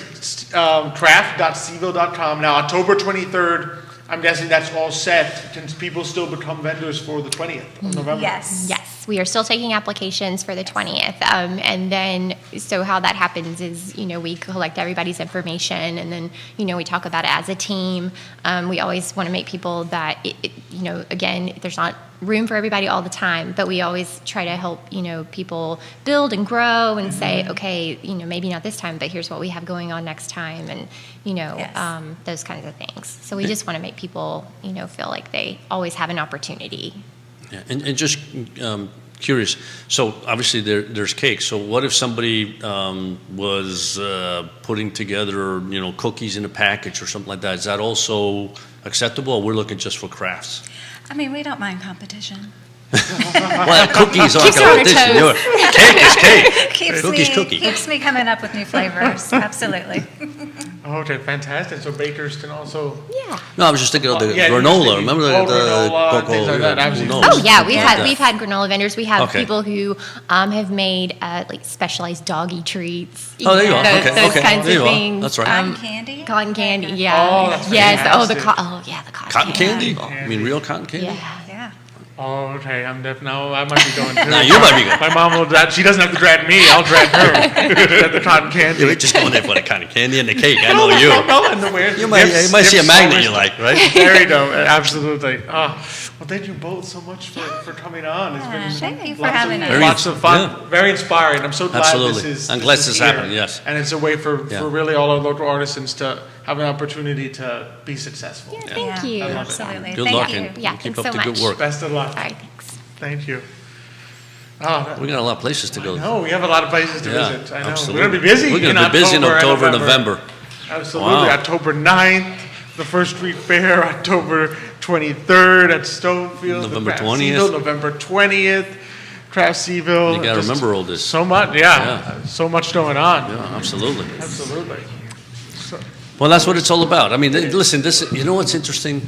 craft.sevo.com. Now, October 23rd, I'm guessing that's all set. Can people still become vendors for the 20th of November? Yes. We are still taking applications for the 20th. And then, so how that happens is, we collect everybody's information, and then, we talk about it as a team. We always want to make people that, again, there's not room for everybody all the time, but we always try to help, people build and grow and say, okay, maybe not this time, but here's what we have going on next time, and, those kinds of things. So we just want to make people, feel like they always have an opportunity. Yeah, and just curious, so obviously there's cake. So what if somebody was putting together, cookies in a package or something like that? Is that also acceptable, or we're looking just for crafts? I mean, we don't mind competition. Well, cookies are Keeps her on her competition. toes. Cake is cake. Cookies, cookie. Keeps me coming up with new flavors. Absolutely. Okay, fantastic. So bakers can also. Yeah. No, I was just thinking of the Yeah, you're granola. thinking- Remember oh, the granola, cocoa? things like that. Who Absolutely. knows? Oh yeah, we've Yeah. had granola vendors. We have Okay. people who have made like specialized doggy treats. Oh, there you are. Those, Okay, those okay. kinds There you of are. things. That's right. Cotton candy? Cotton candy. Yeah. Oh, that's yes. Oh, the fantastic. the cotton, Cotton candy? Candy. I mean, real cotton candy? Yeah. Yeah. Oh, okay. I'm deaf now. I might be going too. Now you might be going. My mom will drag. She doesn't have to drag me. I'll drag her. At the cotton candy. You're just going there for the cotton candy and the cake. I know you. No, and the weird. You might see a magnet you like, right? There you go. Absolutely. Oh, well, thank you both so much for coming on. It's been Thank you for lots having of, us. lots of fun. Yeah. Very inspiring. I'm so glad Absolutely. this is. I'm glad this this is happened, here. yes. And it's a way for Yeah. really all our local artisans to have an opportunity to be successful. Yeah, thank you. I love it. Absolutely. Good Thank luck you. and Yeah, keep thanks up so the good much. work. Best of luck. All right, thanks. Thank you. Oh, We got a lot of places to go. no, we have a lot of places to Yeah, visit. I know. absolutely. We're going to be busy. We're going to be busy in and October, November. Absolutely. Wow. October 9th, the First Street Fair, October 23rd at Stonefield. the November Crafts 20th. Evo, November 20th, Crafts Evo. You got to Just remember all this. So much, so much going on. Yeah, absolutely. Absolutely. So, Well, that's what it's all about. I mean, listen, you know what's interesting?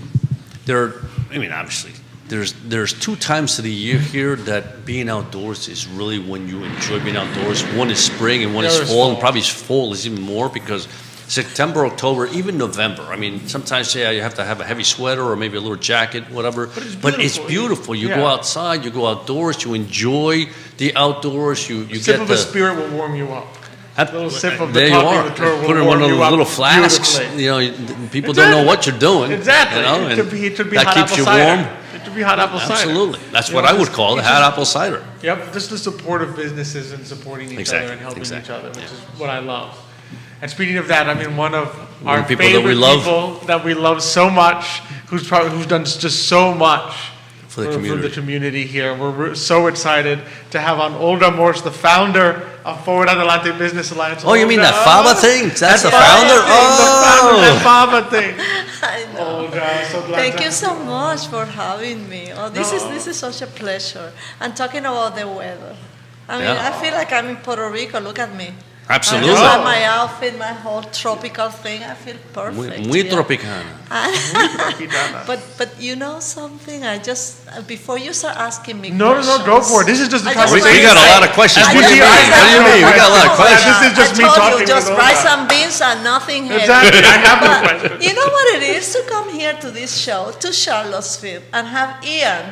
Obviously, there's 2 times of the year here that being outdoors is really when you enjoy being outdoors. One is spring and one is The other is fall, and fall. probably fall is even more because September, October, even November. I mean, sometimes you have to have a heavy sweater or maybe a little jacket, whatever. But it's beautiful. You go Yeah. outside, you go outdoors, you enjoy the outdoors. You sip get of a the spirit will warm you up. Little sip of the there you coffee are. with her will Put it in one warm of you those up little flasks. beautifully. You know, people don't know what you're doing. Exactly. You know, It and could be that hot keeps apple you cider. warm. It could be hot apple cider. Absolutely. That's You what know, I would just- call it, it's hot just- apple cider. Yep, just the support of businesses and supporting each Exactly, other and helping each exactly, other, which yeah. is what I love. And speaking of that, I mean, one of our of the people that favorite we love. people that we love so much, who's done just so much For the community. community here. We're so excited to have on Olga Morse, the founder of Forward Adelante Business Alliance. Oh, you mean Olga, that Fava thing? That's the Fava founder? thing, the founder of that Oh! Fava thing. I know. Olga, so glad Thank to you have so much for having me. Oh, this No. is such a pleasure. And talking about the weather. I mean, Yeah. I feel like I'm in Puerto Rico. Look at me. Absolutely. I just have my outfit, my whole tropical thing. I feel perfect. Muy yeah. tropicana. But you know something? I just before you start asking me No, questions, go for it. This is just a I just conversation. We got a lot of questions. I What do you just- mean? What do you mean? We got a lot of No, questions. This is just I me told talking you, just with rice Olga. and beans and nothing heavy. Exactly. I have no But questions. you know what it is to come here to this show, to Charlottesville, and have Ian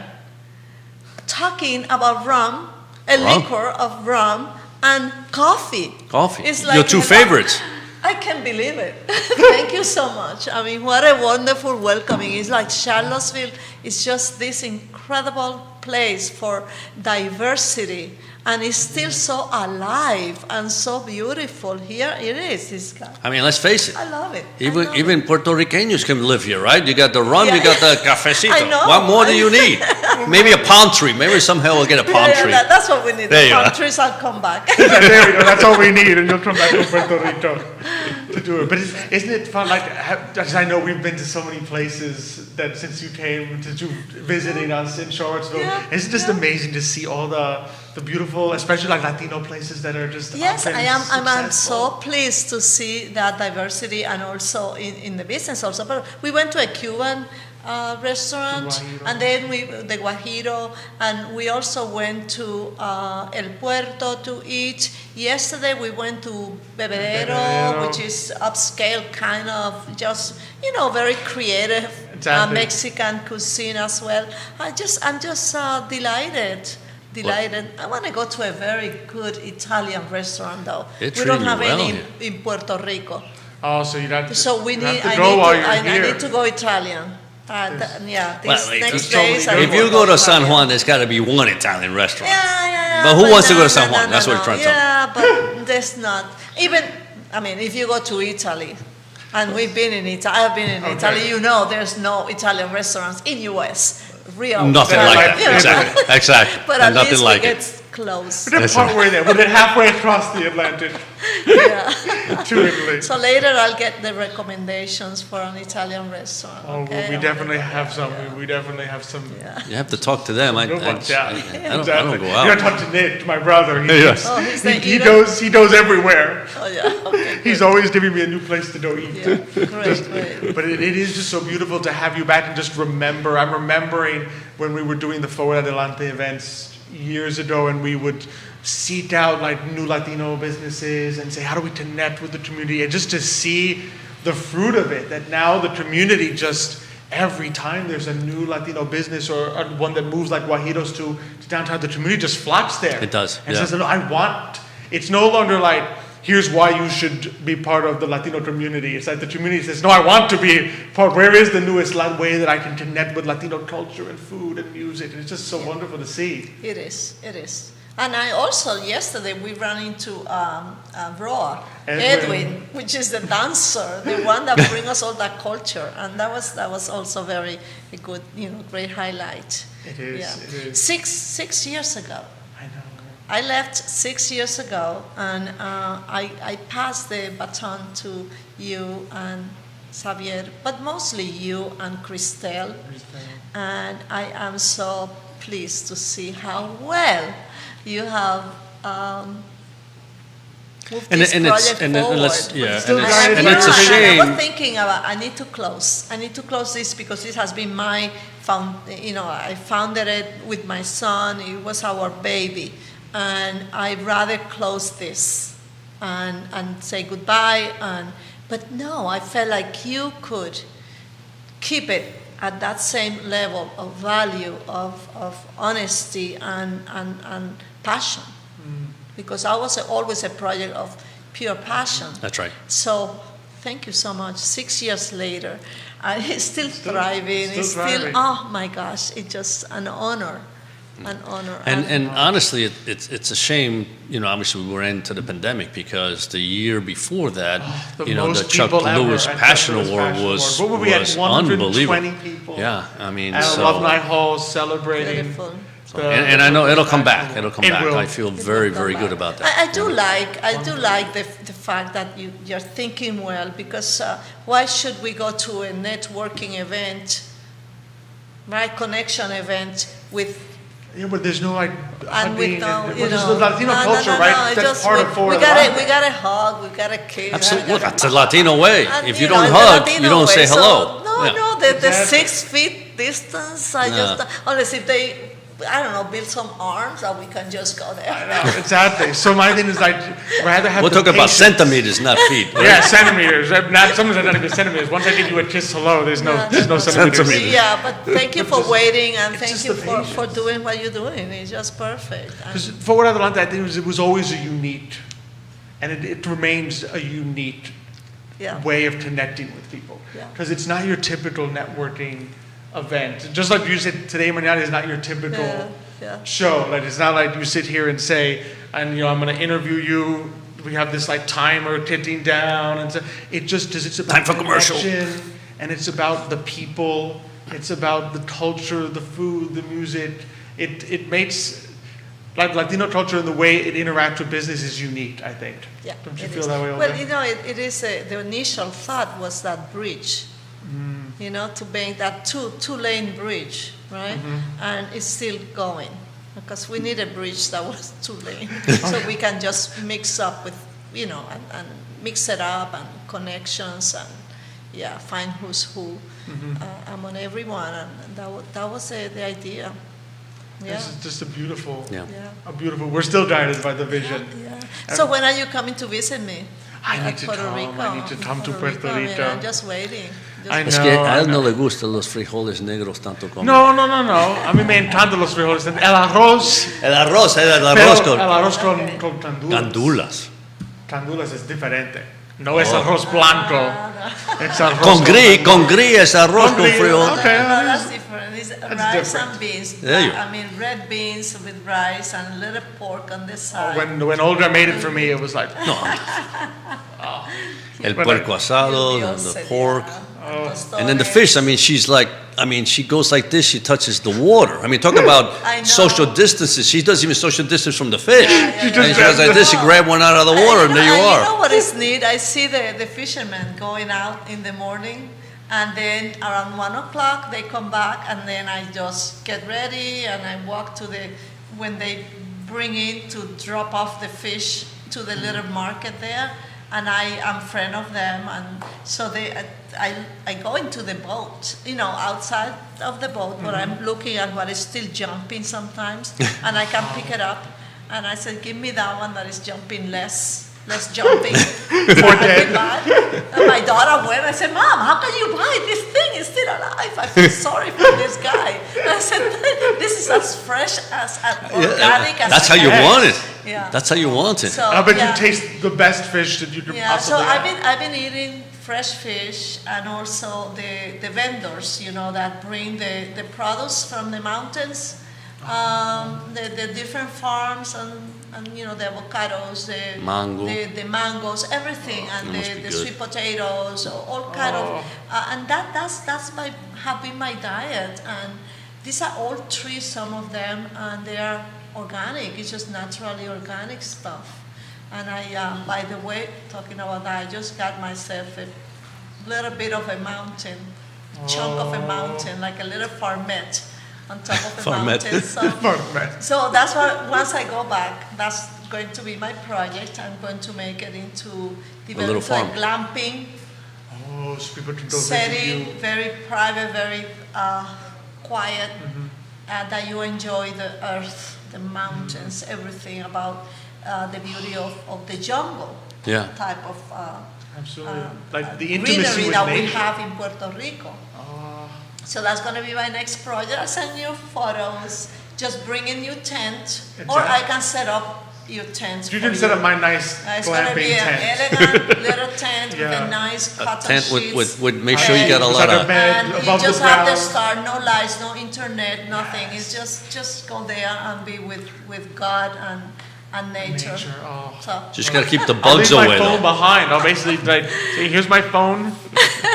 talking about rum, a Rum? liquor of rum, and coffee. Coffee. It's Your two favorites. I can't believe it. Thank you so much. I mean, what a wonderful welcoming. It's like Charlottesville is just this incredible place for diversity, and it's still so alive and so beautiful. Here it is. It's got, I mean, let's face it. I love it. I Even love even Puerto Ricanos can live here, right? You got the rum, Yeah. you got the cafecito. I know. What more do you need? Maybe a palm tree. Maybe somehow we'll get a palm tree. that's what we need. There you Palm are. trees, I'll come back. There we go. That's all we need, and you'll come back to Puerto Rico to do it. But isn't it fun? Like, as I know, we've been to so many places that since you came to visiting us in Charlottesville. Yeah, It's just yeah. amazing to see all the beautiful, especially like Latino places that are just Yes, up and I am. I'm successful. so pleased to see that diversity, and also in the business also. But we went to a Cuban restaurant, Guajiro. and then the Guajiro, and we also went to El Puerto to eat. Yesterday we went to Bebedero, Bebedero. which is upscale kind of, just very creative Exactly. Mexican cuisine as well. I'm just delighted. I want to go to a very good Italian restaurant, though. They We treat don't you have well any here. in Puerto Rico, Oh, so you'd have to, so we you'd need. have to go while you're here. I need to go Italian. These Well, next there's so days. many I If will you go to San Italian. Juan, there's got to be one Italian restaurant. Yeah. But who wants to go no, to San no, Juan? no, That's what no. you're trying to tell me. Yeah, but there's not. Even, if you go to Italy, and we've been in Italy, I've been in Okay. Italy, there's no Italian restaurants in U.S. Real. Nothing Yeah, like like- that. yeah. Exactly. But And at nothing least like we it. get close. We're partway there. We're halfway across the Atlantic Yeah. to Italy. So later I'll get the recommendations for an Italian restaurant. Oh, okay? we I'll definitely let you have know. some. Yeah. We definitely have some. Yeah. You have to talk to them. I Good ones, yeah. don't go You out. gotta talk to Nick, my brother. Yes. Oh, he's the He eater? goes everywhere. Oh, yeah. Okay. He's always giving me a new place to go eat. Yeah. Great. But it is just so beautiful to have you back and just remember. I'm remembering when we were doing the Forward Adelante events years ago, and we would seek out like new Latino businesses and say, how do we connect with the community? And just to see the fruit of it, that now the community just, every time there's a new Latino business or one that moves like Guajiros to downtown, the community just flocks there. It does, And yeah. says, no, it's no longer like, here's why you should be part of the Latino community. It's like the community says, no, I want to be part. Where is the newest way that I can connect with Latino culture and food and music? And it's just so wonderful to see. It is. And I also, yesterday, we ran into Roa, Edwin, which is the dancer, the one that brings us all that culture. And that was also very a good, great highlight. It is. Yeah. It is. 6 years ago. I know. I left 6 years ago, and I passed the baton to you and Xavier, but mostly you and Cristel. And I am so pleased to see how well you have moved this project forward. And it's a shame. I was thinking about I need to close this because this has been I founded it with my son. It was our baby. And I'd rather close this and say goodbye. But no, I felt like you could keep it at that same level of value, of honesty and passion. Because I was always a project of pure passion. That's right. So thank you so much. 6 years later, it's still thriving. It's thriving. oh my gosh, it's just an honor. An honor. And honestly, it's a shame, obviously we were into the pandemic because the year before that, the Chuck Lewis Passion Award was What were we at, 120 unbelievable. people? Yeah, I mean, At so, Alumni Hall celebrating. Beautiful. and I know it'll come back. It I will. feel very, very good about that. I do like the fact that you're thinking well, because why should we go to a networking event, right, connection event with. Yeah, but there's no like And with hugging no, and there's the Latino culture, right? That's part of Forward we gotta hug, we gotta kiss. Absolutely. Well, that's a Latino way. And, If you know, don't it's a hug, Latino you don't way. say So, hello. no, Yeah. the Exactly. 6 feet distance. Unless if they, I don't know, build some arms that we can just go there. Exactly. So my thing is I'd rather have We're the talking about patience. centimeters, not feet. Right? Yeah, centimeters. Sometimes not even centimeters. Once I give you a kiss hello, there's no centimeters. Centimeters. Yeah, but thank you for waiting, and it's thank just you the for patience. doing what you're doing. It's just perfect. And Because Forward Adelante, I think it was always a unique, and it remains a unique yeah. way of connecting with people. Yeah. Because it's not your typical networking event. Just like you said today, Mañana is not your typical Yeah. show. Like it's not like you sit here and say, and I'm going to interview you. We have this like timer ticking down, and so it just does. It's about Time for commercial. connection, and it's about the people. It's about the culture, the food, the music. It makes like Latino culture and the way it interacts with business is unique. I think. Yeah, Don't you it feel is. that way? Well, Olga? it is the initial thought was that bridge, to make that two-lane bridge, right? And it's still going because we need a bridge that was 2 lane, so we can just mix up with, and mix it up and connections and find who's who among everyone, and that was the idea. Yeah. This is just a beautiful. Yeah. Yeah. We're still guided by the vision. Yeah. So when are you coming to visit me? I need At to Puerto come. Rico. I need to come to Puerto I mean, Rico. I'm just waiting. I Es know, que a I él no know. le gustan los frijoles negros tanto como. No. A mí me encantan los frijoles. El arroz. El arroz Pero con el arroz con candulas. gandulas. Candulas es diferente. No es arroz blanco. Es arroz Con gris es arroz con gris, frijoles. okay. No, that's different. It's rice different. and beans. There you go. I mean, red beans with rice and a little pork on the side. When Olga made it for me, it was like, El puerco asado, the pork. And then the fish, I mean, she goes like this, she touches the water. I mean, talk about I know. social distances. She doesn't even social distance from the fish. She And she goes like this, she grab one out of the water, and there you You are. know what is neat? I see the fishermen going out in the morning, and then around 1 o'clock they come back, and then I just get ready and I walk to when they bring in to drop off the fish to the little market there, and I am friend of them, and so I go into the boat, outside of the boat, but I'm looking at what is still jumping sometimes, and I can pick it up, and I said, give me that one that is jumping less jumping. More dead. And my daughter went, I said, Mom, how can you buy this thing? It's still alive. I feel sorry for this guy. And I said, this is as fresh as organic as That's how it you gets. want it. Yeah. That's how you want it. So, I bet yeah. you taste the best fish that you could Yeah, so possibly have. I've been eating fresh fish, and also the vendors, that bring the products from the mountains, the different farms, and the avocados, the mangoes, everything, and must be the good. sweet potatoes, all kind of, and that's have been my diet, and these are all trees, some of them, and they are organic. It's just naturally organic stuff. And I, by the way, talking about that, I just got myself a little bit of a mountain, chunk of a mountain, like a little farmette on top of the Farmette. mountain. Farmette. So that's what, once I go back, that's going to be my project. I'm going to make it into little farm. glamping Oh, so people can go visit setting, you. very private, very quiet, that you enjoy the earth, the mountains, everything about the beauty of the jungle Yeah. type of Absolutely. Like the intimacy greenery with that we nature. have in Puerto Rico. So that's going to be my next project. I'll send you photos. Just bring in your tent, or I can set up your tent. You can set up my nice It's going to be glamping an tent. elegant little tent with Yeah. a nice A cotton tent sheets. with make sure you got a It's lot like a of. bed And you above the just have the ground. star, no lights, no internet, nothing. It's just go there and be with God and nature. Nature, oh. So, Just got to keep the I'll bugs leave my away, phone though. behind. I'll basically say, here's my phone.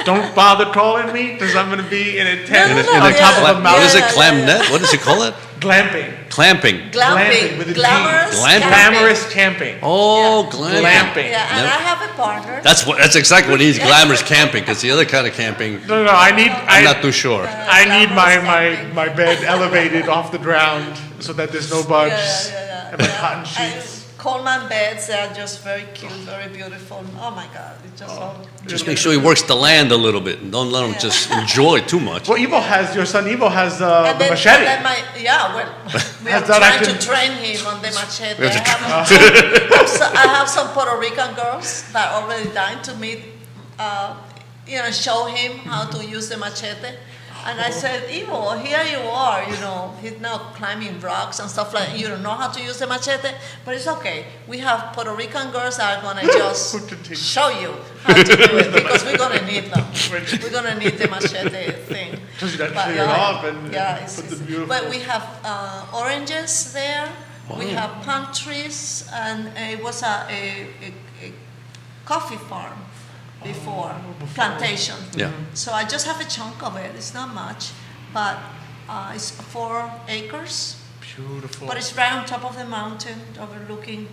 Don't bother calling me because I'm going to be in a tent No, on top of a What mountain. is it? Yeah, Clam yeah. net? What does it call it? Glamping. Clamping. Glamping with a glamping, G. glamorous, Glamping. camping. Glamorous camping. Oh, Yeah. glamping. Glamping. Yeah, and Never- I have a partner. That's exactly what he needs. Glamorous camping, because the other kind of camping, No, I'm not too sure. I need Glamorous camping. my bed elevated off the ground so that there's no bugs. And my cotton And sheets. Coleman beds, they are just very cute, very beautiful. Oh my God, it's just all Just make sure he works the land a little bit and don't let him just enjoy too much. Well, your son Evo has the And then, machete. and then we are Has that trying to actually- train him on the machete. We have I have some Puerto Rican girls that are already dying to meet, show him how to use the machete. And I said, Evo, here you are, he's now climbing rocks and stuff like that. You don't know how to use the machete, but it's okay. We have Puerto Rican girls that are going to just show you how to do it because we're going to need them. We're going to need the machete thing. Because you got to But, clear it off and it's- put the it's- beautiful. But we have oranges there. We have palm trees, and it was a coffee farm before, plantation. Yeah. So I just have a chunk of it. It's not much, but it's 4 acres. Beautiful. But it's right on top of the mountain, overlooking.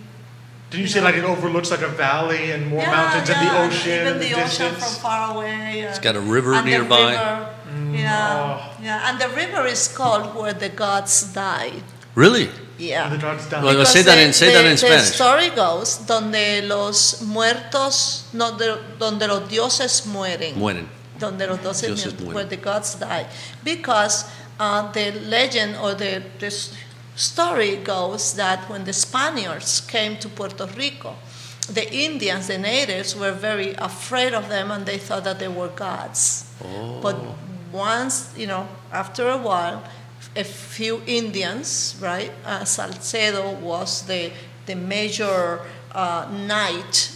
Did you say like it overlooks like a valley and more mountains and the ocean even in the, the ocean distance? from far away. It's got a river and the nearby. river, yeah, and the river is called where the gods died. Really? Yeah. The gods down. Well, Because say that in the Spanish. story goes, donde los muertos, no, donde los dioses mueren. Mueren. Donde los dioses Dioses mueren. where the gods die. Because the legend or the story goes that when the Spaniards came to Puerto Rico, the Indians, the natives, were very afraid of them and they thought that they were gods. But once, after a while, a few Indians, right? Salcedo was the major knight,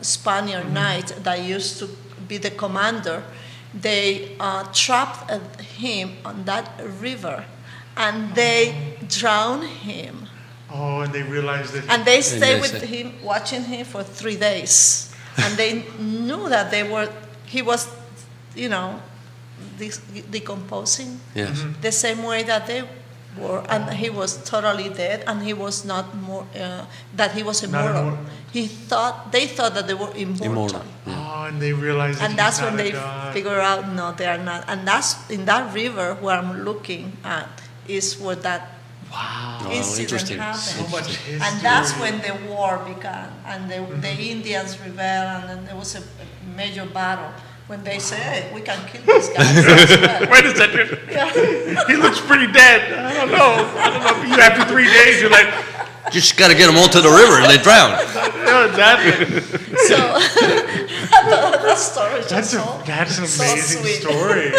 Spaniard knight that used to be the commander. They trapped him on that river, and they drowned him. Oh, and they realized that. And they stayed they with say- him, watching him for 3 days, and they knew that he was decomposing. Yes. The same way that they were, and he was totally dead, and he was not more that he was immortal. They thought that they were immortal. Oh, and they realized that And that's he's when not a they god. figure out, no, they are not. And that's in that river where I'm looking at is where that Oh, incident interesting. happened. So much history. And that's when the war began, and the Indians rebelled, and then there was a major battle when they said, hey, we can kill these guys as well. Wait a second. He looks pretty dead. I don't know. You after 3 days, you're like, Just got to get them all to the river and they drown. yeah, exactly. So that story is That's an so amazing sweet. story.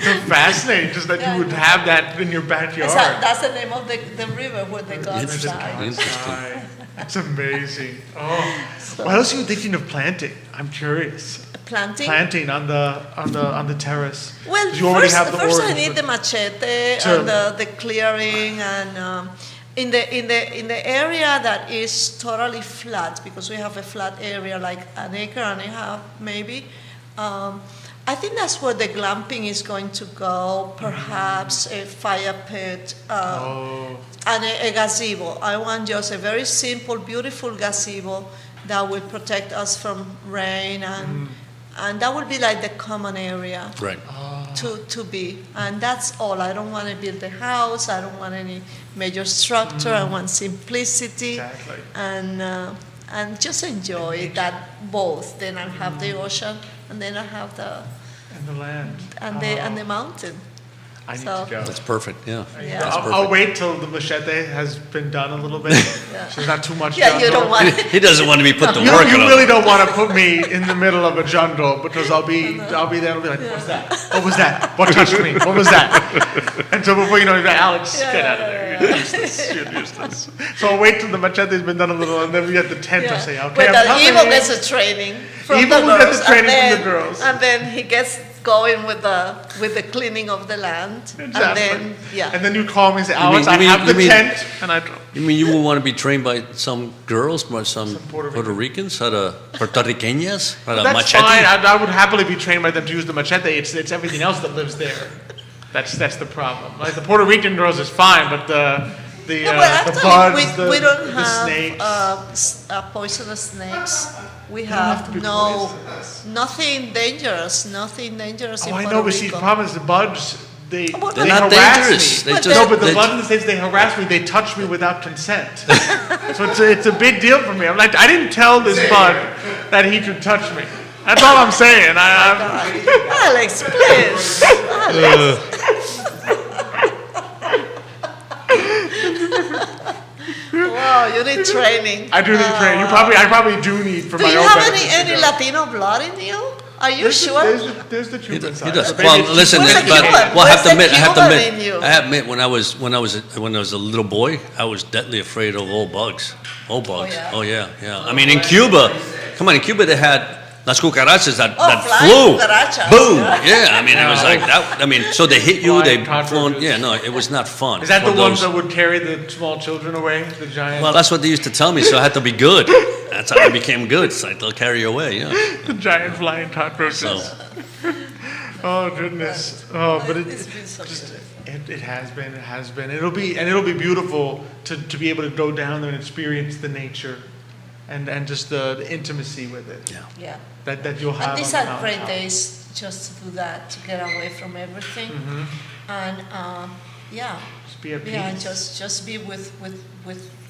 So fascinating, just that you would have that in your backyard. That's the name of the river where the gods Interesting. died. Interesting. That's amazing. Oh, what else are you thinking of planting? I'm curious. Planting? On the terrace. Well, 'Cause you already first, have the first I origin, need but- the machete Sure. and the clearing, and in the area that is totally flat, because we have a flat area like an acre and a half maybe. I think that's where the glamping is going to go. Perhaps a fire pit and a gazebo. I want just a very simple, beautiful gazebo that will protect us from rain and that will be like the common area. Right. To be, and that's all. I don't want to build a house. I don't want any major structure. I want simplicity, Exactly. and just enjoy that both. Then I have the ocean, and then I have And the land. and the mountain. I need So- to go. That's perfect. Yeah. Yeah. That's I'll perfect. wait till the machete has been done a little bit. So there's not too much. Yeah, you jungle. don't want. He doesn't want to be put to You, work. you on really him. don't want to put me in the middle of a jungle because I'll be there. I'll be like, what's that? What was that? What touched me? What was that? And so before you know, you're like, Alex, get out of there. You're useless. You're useless. So I'll wait till the machete's been done a little, and then we at the tent to say, okay, But I'm the coming. Evo gets a training from Evo the will get girls, the training and from the then, girls. and then he gets going with the cleaning of the land, Exactly. and then And then you call me and say, Alex, you mean- I have the you mean- tent, and I. You mean you would want to be trained by some girls, by some Puerto Puerto Ricans, how to Puerto Ricanas, how to That's machete? fine. I would happily be trained by them to use the machete. It's everything else that lives there. That's the problem. Like the Puerto Rican girls is fine, but the but buds, actually, we don't the have snakes. Poisonous snakes. We have have to be no poisonous. nothing dangerous. Nothing dangerous in Oh, I Puerto know, but see, the Rico. problem is the buds. They They're they not harass dangerous. me. They But just, No, but the they- buds in the States, they harass me. They touch me without consent. So it's a big deal for me. I'm like, I didn't tell this bud that he could touch me. That's all I'm saying. Alex, please. Wow, you need training. I do need training. I probably do need for Do my you own have benefit to any go. Latino blood in you? Are you There's sure? there's the Cuban He side. does. So maybe Well, it's- listen, Where's the but Cuban? well, I have to Where's the admit, I have to Cuban admit, in you? I have to admit, when I was a little boy, I was deadly afraid of all bugs. All bugs. yeah? Oh yeah. I mean, in Cuba, come on, in Cuba they had las cucarachas that Oh, flying flew. cucarachas, Boom. yeah. Yeah. I mean, it was like that. I mean, so they hit you. Flying They cockroaches. yeah. No, it was not fun. Is that for the ones those- that would carry the small children away? The giant, Well, that's what they used to tell me. So I had to be good. That's how I became good. It's like they'll carry you away. Yeah. the giant flying cockroaches. So. Oh goodness. Oh, but It's been so good. it has been. It'll be beautiful to be able to go down there and experience the nature, and just the intimacy with it. Yeah. Yeah. That you'll have. And these on the are great mountaintop. days just to do that, to get away from everything. And yeah. Just be at Yeah, and peace. just be with,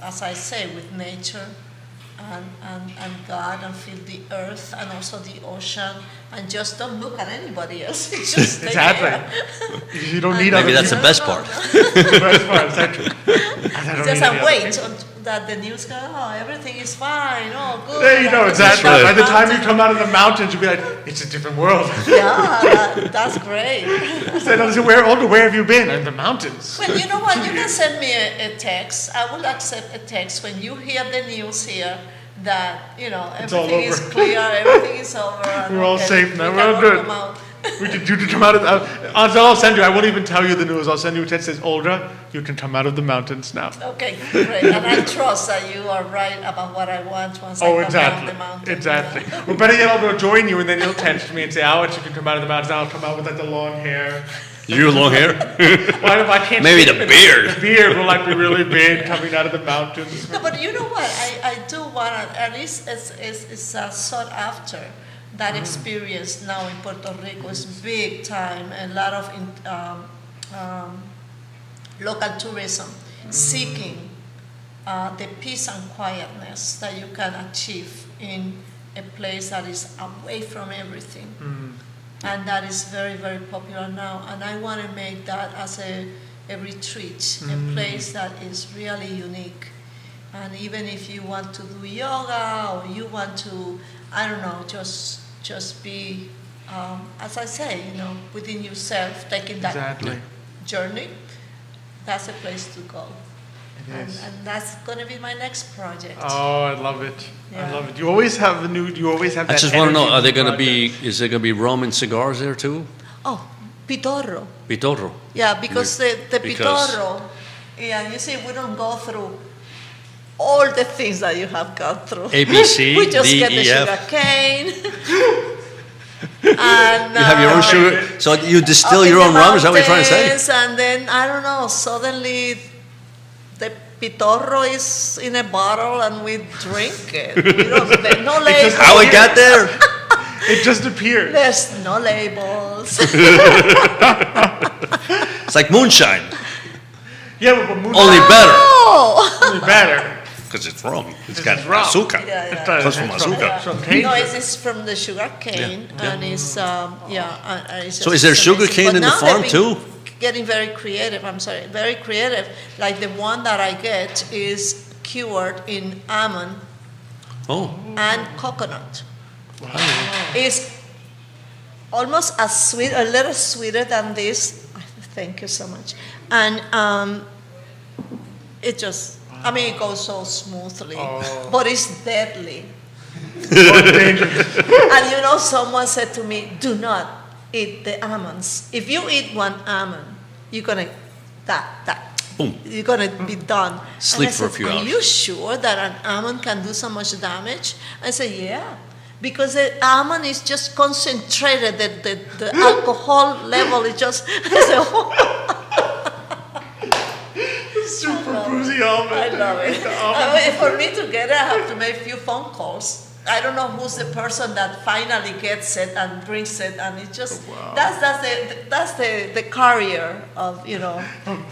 as I say, with nature and God, and feel the earth and also the ocean, and just don't look at anybody else. Just stay Exactly. there. You don't need Maybe other that's the people. best part. the best part. Exactly. I don't Just need any other wait people. until that the news go, oh, everything is fine, oh, good. There you go. Exactly. Right. By the time you come out of the mountains, you'll be like, it's a different world. Yeah, that's great. So where have you been? In the mountains. Well, you know what? You can send me a text. I will accept a text when you hear the news here that It's all everything is over. clear, everything is over. and We're all okay, safe now, we we're can all good. come out. You can come out of. I'll send you. I won't even tell you the news. I'll send you a text that says, Olga, you can come out of the mountains now. Okay, great. And I trust that you are right about what I want once I come down the mountain. Exactly. Well, better yet, I'll go join you, and then you'll text me and say, Alex, you can come out of the mountains. I'll come out with like the long hair. You long hair? Why if I can't? Maybe the beard. The beard will like be really big coming out of the mountains. No, but you know what? I do want, at least it's sought after. That experience now in Puerto Rico is big time, and a lot of local tourism seeking the peace and quietness that you can achieve in a place that is away from everything. And that is very, very popular now. And I want to make that as a retreat, a place that is really unique. And even if you want to do yoga or you want to, I don't know, just be, as I say, within yourself, taking that journey, that's a place to go. And that's going to be my next project. Oh, I love it. Yeah. I love it. You always have that. I just want to know, is there going projects. to be rum and cigars there too? Oh, pitorro. Pitorro. Yeah, because the pitorro, you see, we don't go through all the things that you have gone through. A, B, C, we just D, get the E, sugar F. cane. And, You have your own sugar, so you distill your own rum, is that what you're trying to say? And then, I don't know, suddenly the pitorro is in a bottle and we drink it. There's no labels. How it got there? It just appears. There's no labels. It's like moonshine, Yeah, but moonshine only better, Oh! only better. because it's rum. It's This got is rum. azúcar. Yeah. Comes from azúcar. From cane. No, it's from the sugar cane, and it's it's So just is there sugar amazing. cane But in the now farm they've too? been Getting very creative. Very creative. Like the one that I get is cured in almond Oh, and coconut. It's almost as sweet, a little sweeter than this. Thank you so much. And it just, it goes so smoothly, but it's deadly. And someone said to me, do not eat the almonds. If you eat one almond, you're gonna boom. you're gonna be done. Sleep And I for a said, few Are hours. you sure that an almond can do so much damage? I said, yeah. Because the almond is just concentrated, the alcohol level is just, I said, Super boozy almond. I love it. The almond. For me to get it, I have to make a few phone calls. I don't know who's the person that finally gets it and brings it, and it just that's the carrier of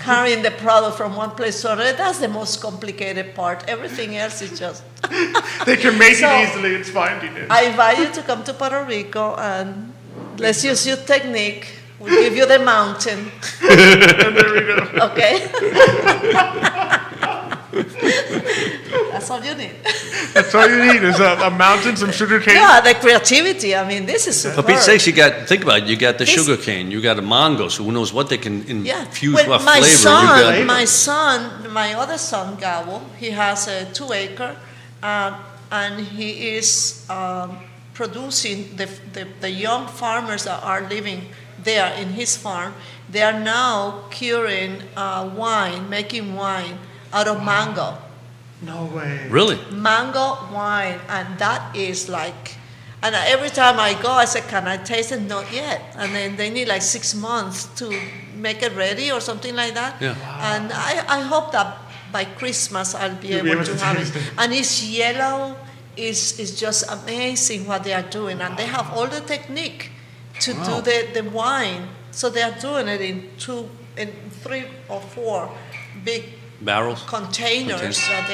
carrying the product from one place to another. That's the most complicated part. Everything else is just. They can make So, it easily. It's finding it. I invite you to come to Puerto Rico and let's use your technique. We'll give you the mountain. And there we go. Okay. That's all you need. That's all you need is a mountain, some sugar cane. Yeah, the creativity. This is superb. For Pete's sakes, think about it. You got the This- sugar cane, you got the mangoes. Who knows what they can infuse Well, what my flavor? son, my other son, Gabo, he has a 2-acre, and he is producing the young farmers that are living there in his farm. They are now curing making wine out of mango. No way. Really? Mango wine, and that is like, and every time I go, I say, can I taste it? Not yet. And then they need like 6 months to make it ready or something like that. Yeah. And I hope that by Christmas I'll be You'll be able able to to have taste it. it. And it's yellow. It's just amazing what they are doing. And they have all the technique to do the wine. So they are doing it in 3 or 4 big Barrels? containers that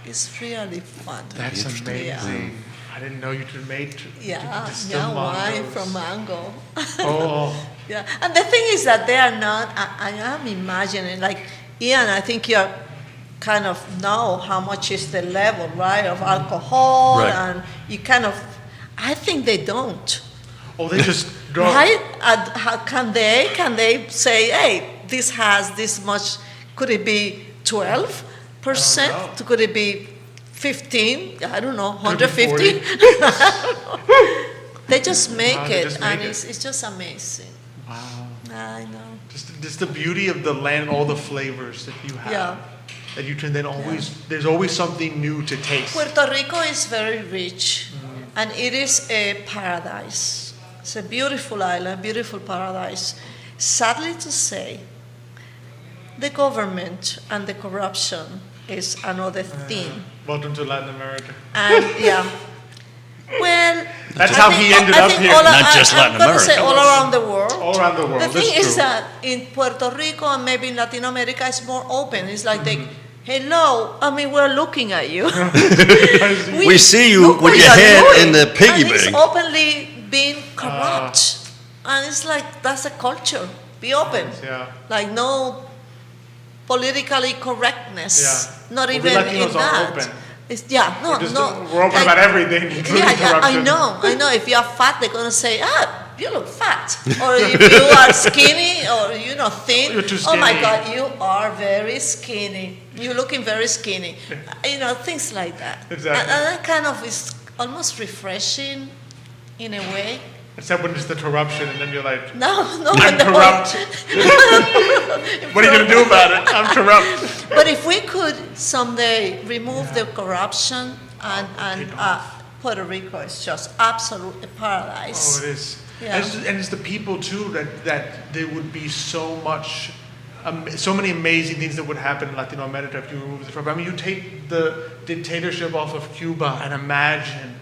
it's really fun. That's amazing. Yeah. I didn't know you could make. Wine mangoes. from mango. Oh. Yeah, and the thing is that they are not. I am imagining, like Ian. I think you kind of know how much is the level, right, of alcohol, Right. and you kind of. I think they don't. Oh, they just go. Right? Can they say, hey, this has this much? Could it be 12%? Could it be 15? I don't know, Could it be 150? They just make They it, just make and it. it's just amazing. Wow. I know. Just the beauty of the land, all the flavors that you have. Yeah. That you can then always, there's always something new to taste. Puerto Rico is very rich, and it is a paradise. It's a beautiful island, beautiful paradise. Sadly to say, the government and the corruption is another thing. Welcome to Latin America. And yeah, well, That's I how think- he ended I up think here. Not just Latin I'm gonna say America. all around the world. All around the world. The thing That's is true. that in Puerto Rico and maybe in Latin America, it's more open. It's like they, hello, I mean, we're looking at you. We see you look with what your you're head doing. in the piggy And it's bank. openly being corrupt. And it's like, that's a culture. Be open. Yeah. Like no politically correctness. Yeah. Not Well, even the Latinos in are that. open. It's, yeah, no, We're, just, no. we're open like- about everything, including corruption. I know. If you're fat, they're gonna say, you look fat. Or if you are skinny or thin, You're too oh my skinny. God, you are very skinny. You're looking very skinny. Things like that. Exactly. And that kind of is almost refreshing in a way. Except when it's the corruption, and then you're like, No, I'm no. corrupt. What are you going to do about it? I'm corrupt. But if we could someday remove the corruption and Puerto Rico is just absolute paradise. Oh, it is. Yeah. And it's the people, too, that there would be so much, so many amazing things that would happen in Latin America if you remove the corruption. I mean, you take the dictatorship off of Cuba and imagine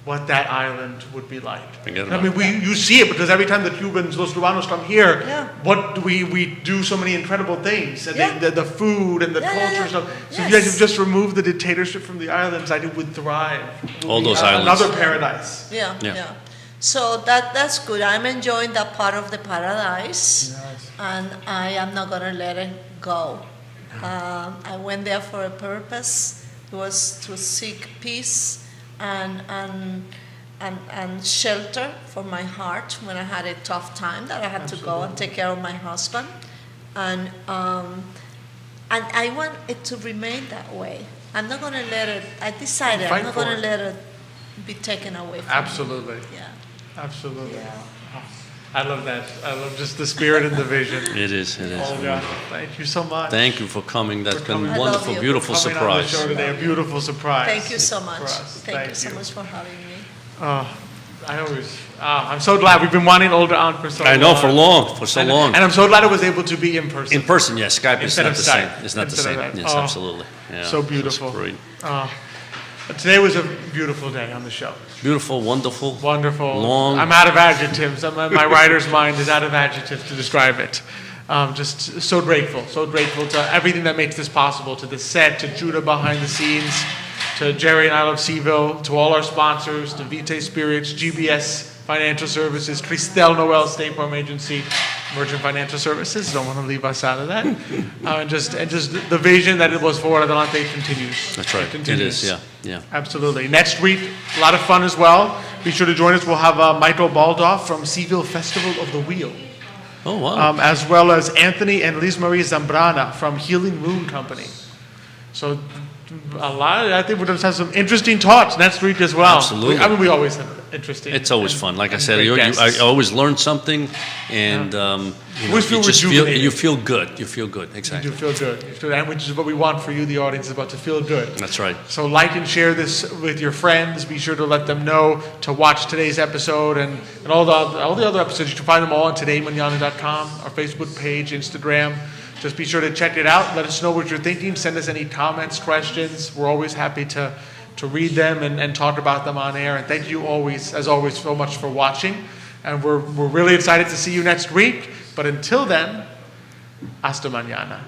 what that island would be like. Forget I about mean, you see it because every time the Cubans, los cubanos come here, Yeah. what do we do so many incredible things. And Yeah. the food and the Yeah, culture yeah, and stuff. yeah. So if Yes. you guys just remove the dictatorship from the islands, I think it would thrive. It would All be those islands. Another paradise. Yeah. Yeah. So that's good. I'm enjoying that part of the paradise, and I am not gonna let it go. I went there for a purpose. It was to seek peace and shelter for my heart when I had a tough time that I had to go and take care of my husband, and I want it to remain that way. I'm not gonna let it. I decided Fight I'm not for gonna it. let it be taken away from me. Absolutely. Yeah. Absolutely. Yeah. I love that. I love just the spirit and the vision. It is. Olga, thank you so much. Thank you for coming. That's been coming. a I love wonderful, you. beautiful Coming on the surprise. show today, a beautiful surprise. Thank you so much. for us. Thank you so much for having me. I'm so glad we've been wanting Olga on for so long. I know, for so long. And I'm so glad it was able to be in person. In person, yes. Skype is Instead not of the same. Skype. It's not the Instead of same. that. Yes, Oh, absolutely. Yeah, so it's beautiful. great. Today was a beautiful day on the show. Beautiful, wonderful. Wonderful. Long. I'm out of adjectives. My writer's mind is out of adjectives to describe it. Just so grateful to everything that makes this possible, to the set, to Judah behind the scenes, to Jerry and I Love Seville, to all our sponsors, to Vitae Spirits, GBS Financial Services, Cristel Noel State Farm Agency, Merchant Financial Services. Don't want to leave us out of that. And just the vision that it was for Adelante continues. That's right. It continues. is, yeah. Absolutely. Next week, a lot of fun as well. Be sure to join us. We'll have Michael Baldoff from Seville Festival of the Wheel, Oh, wow. as well as Anthony and Liz Marie Zambrana from Healing Moon Company. So I think we're going to have some interesting talks next week as well. Absolutely. We always have interesting. It's always and- fun. Like I and said, great I guests. always learn something, and Always feel rejuvenated. you feel good. You feel good. You Exactly. do feel good. And which is what we want for you, the audience, is about to feel good. That's right. So like and share this with your friends. Be sure to let them know to watch today's episode and all the other episodes. You can find them all on todaymanana.com, our Facebook page, Instagram. Just be sure to check it out. Let us know what you're thinking. Send us any comments, questions. We're always happy to read them and talk about them on air. And thank you as always, so much for watching. And we're really excited to see you next week. But until then, hasta mañana.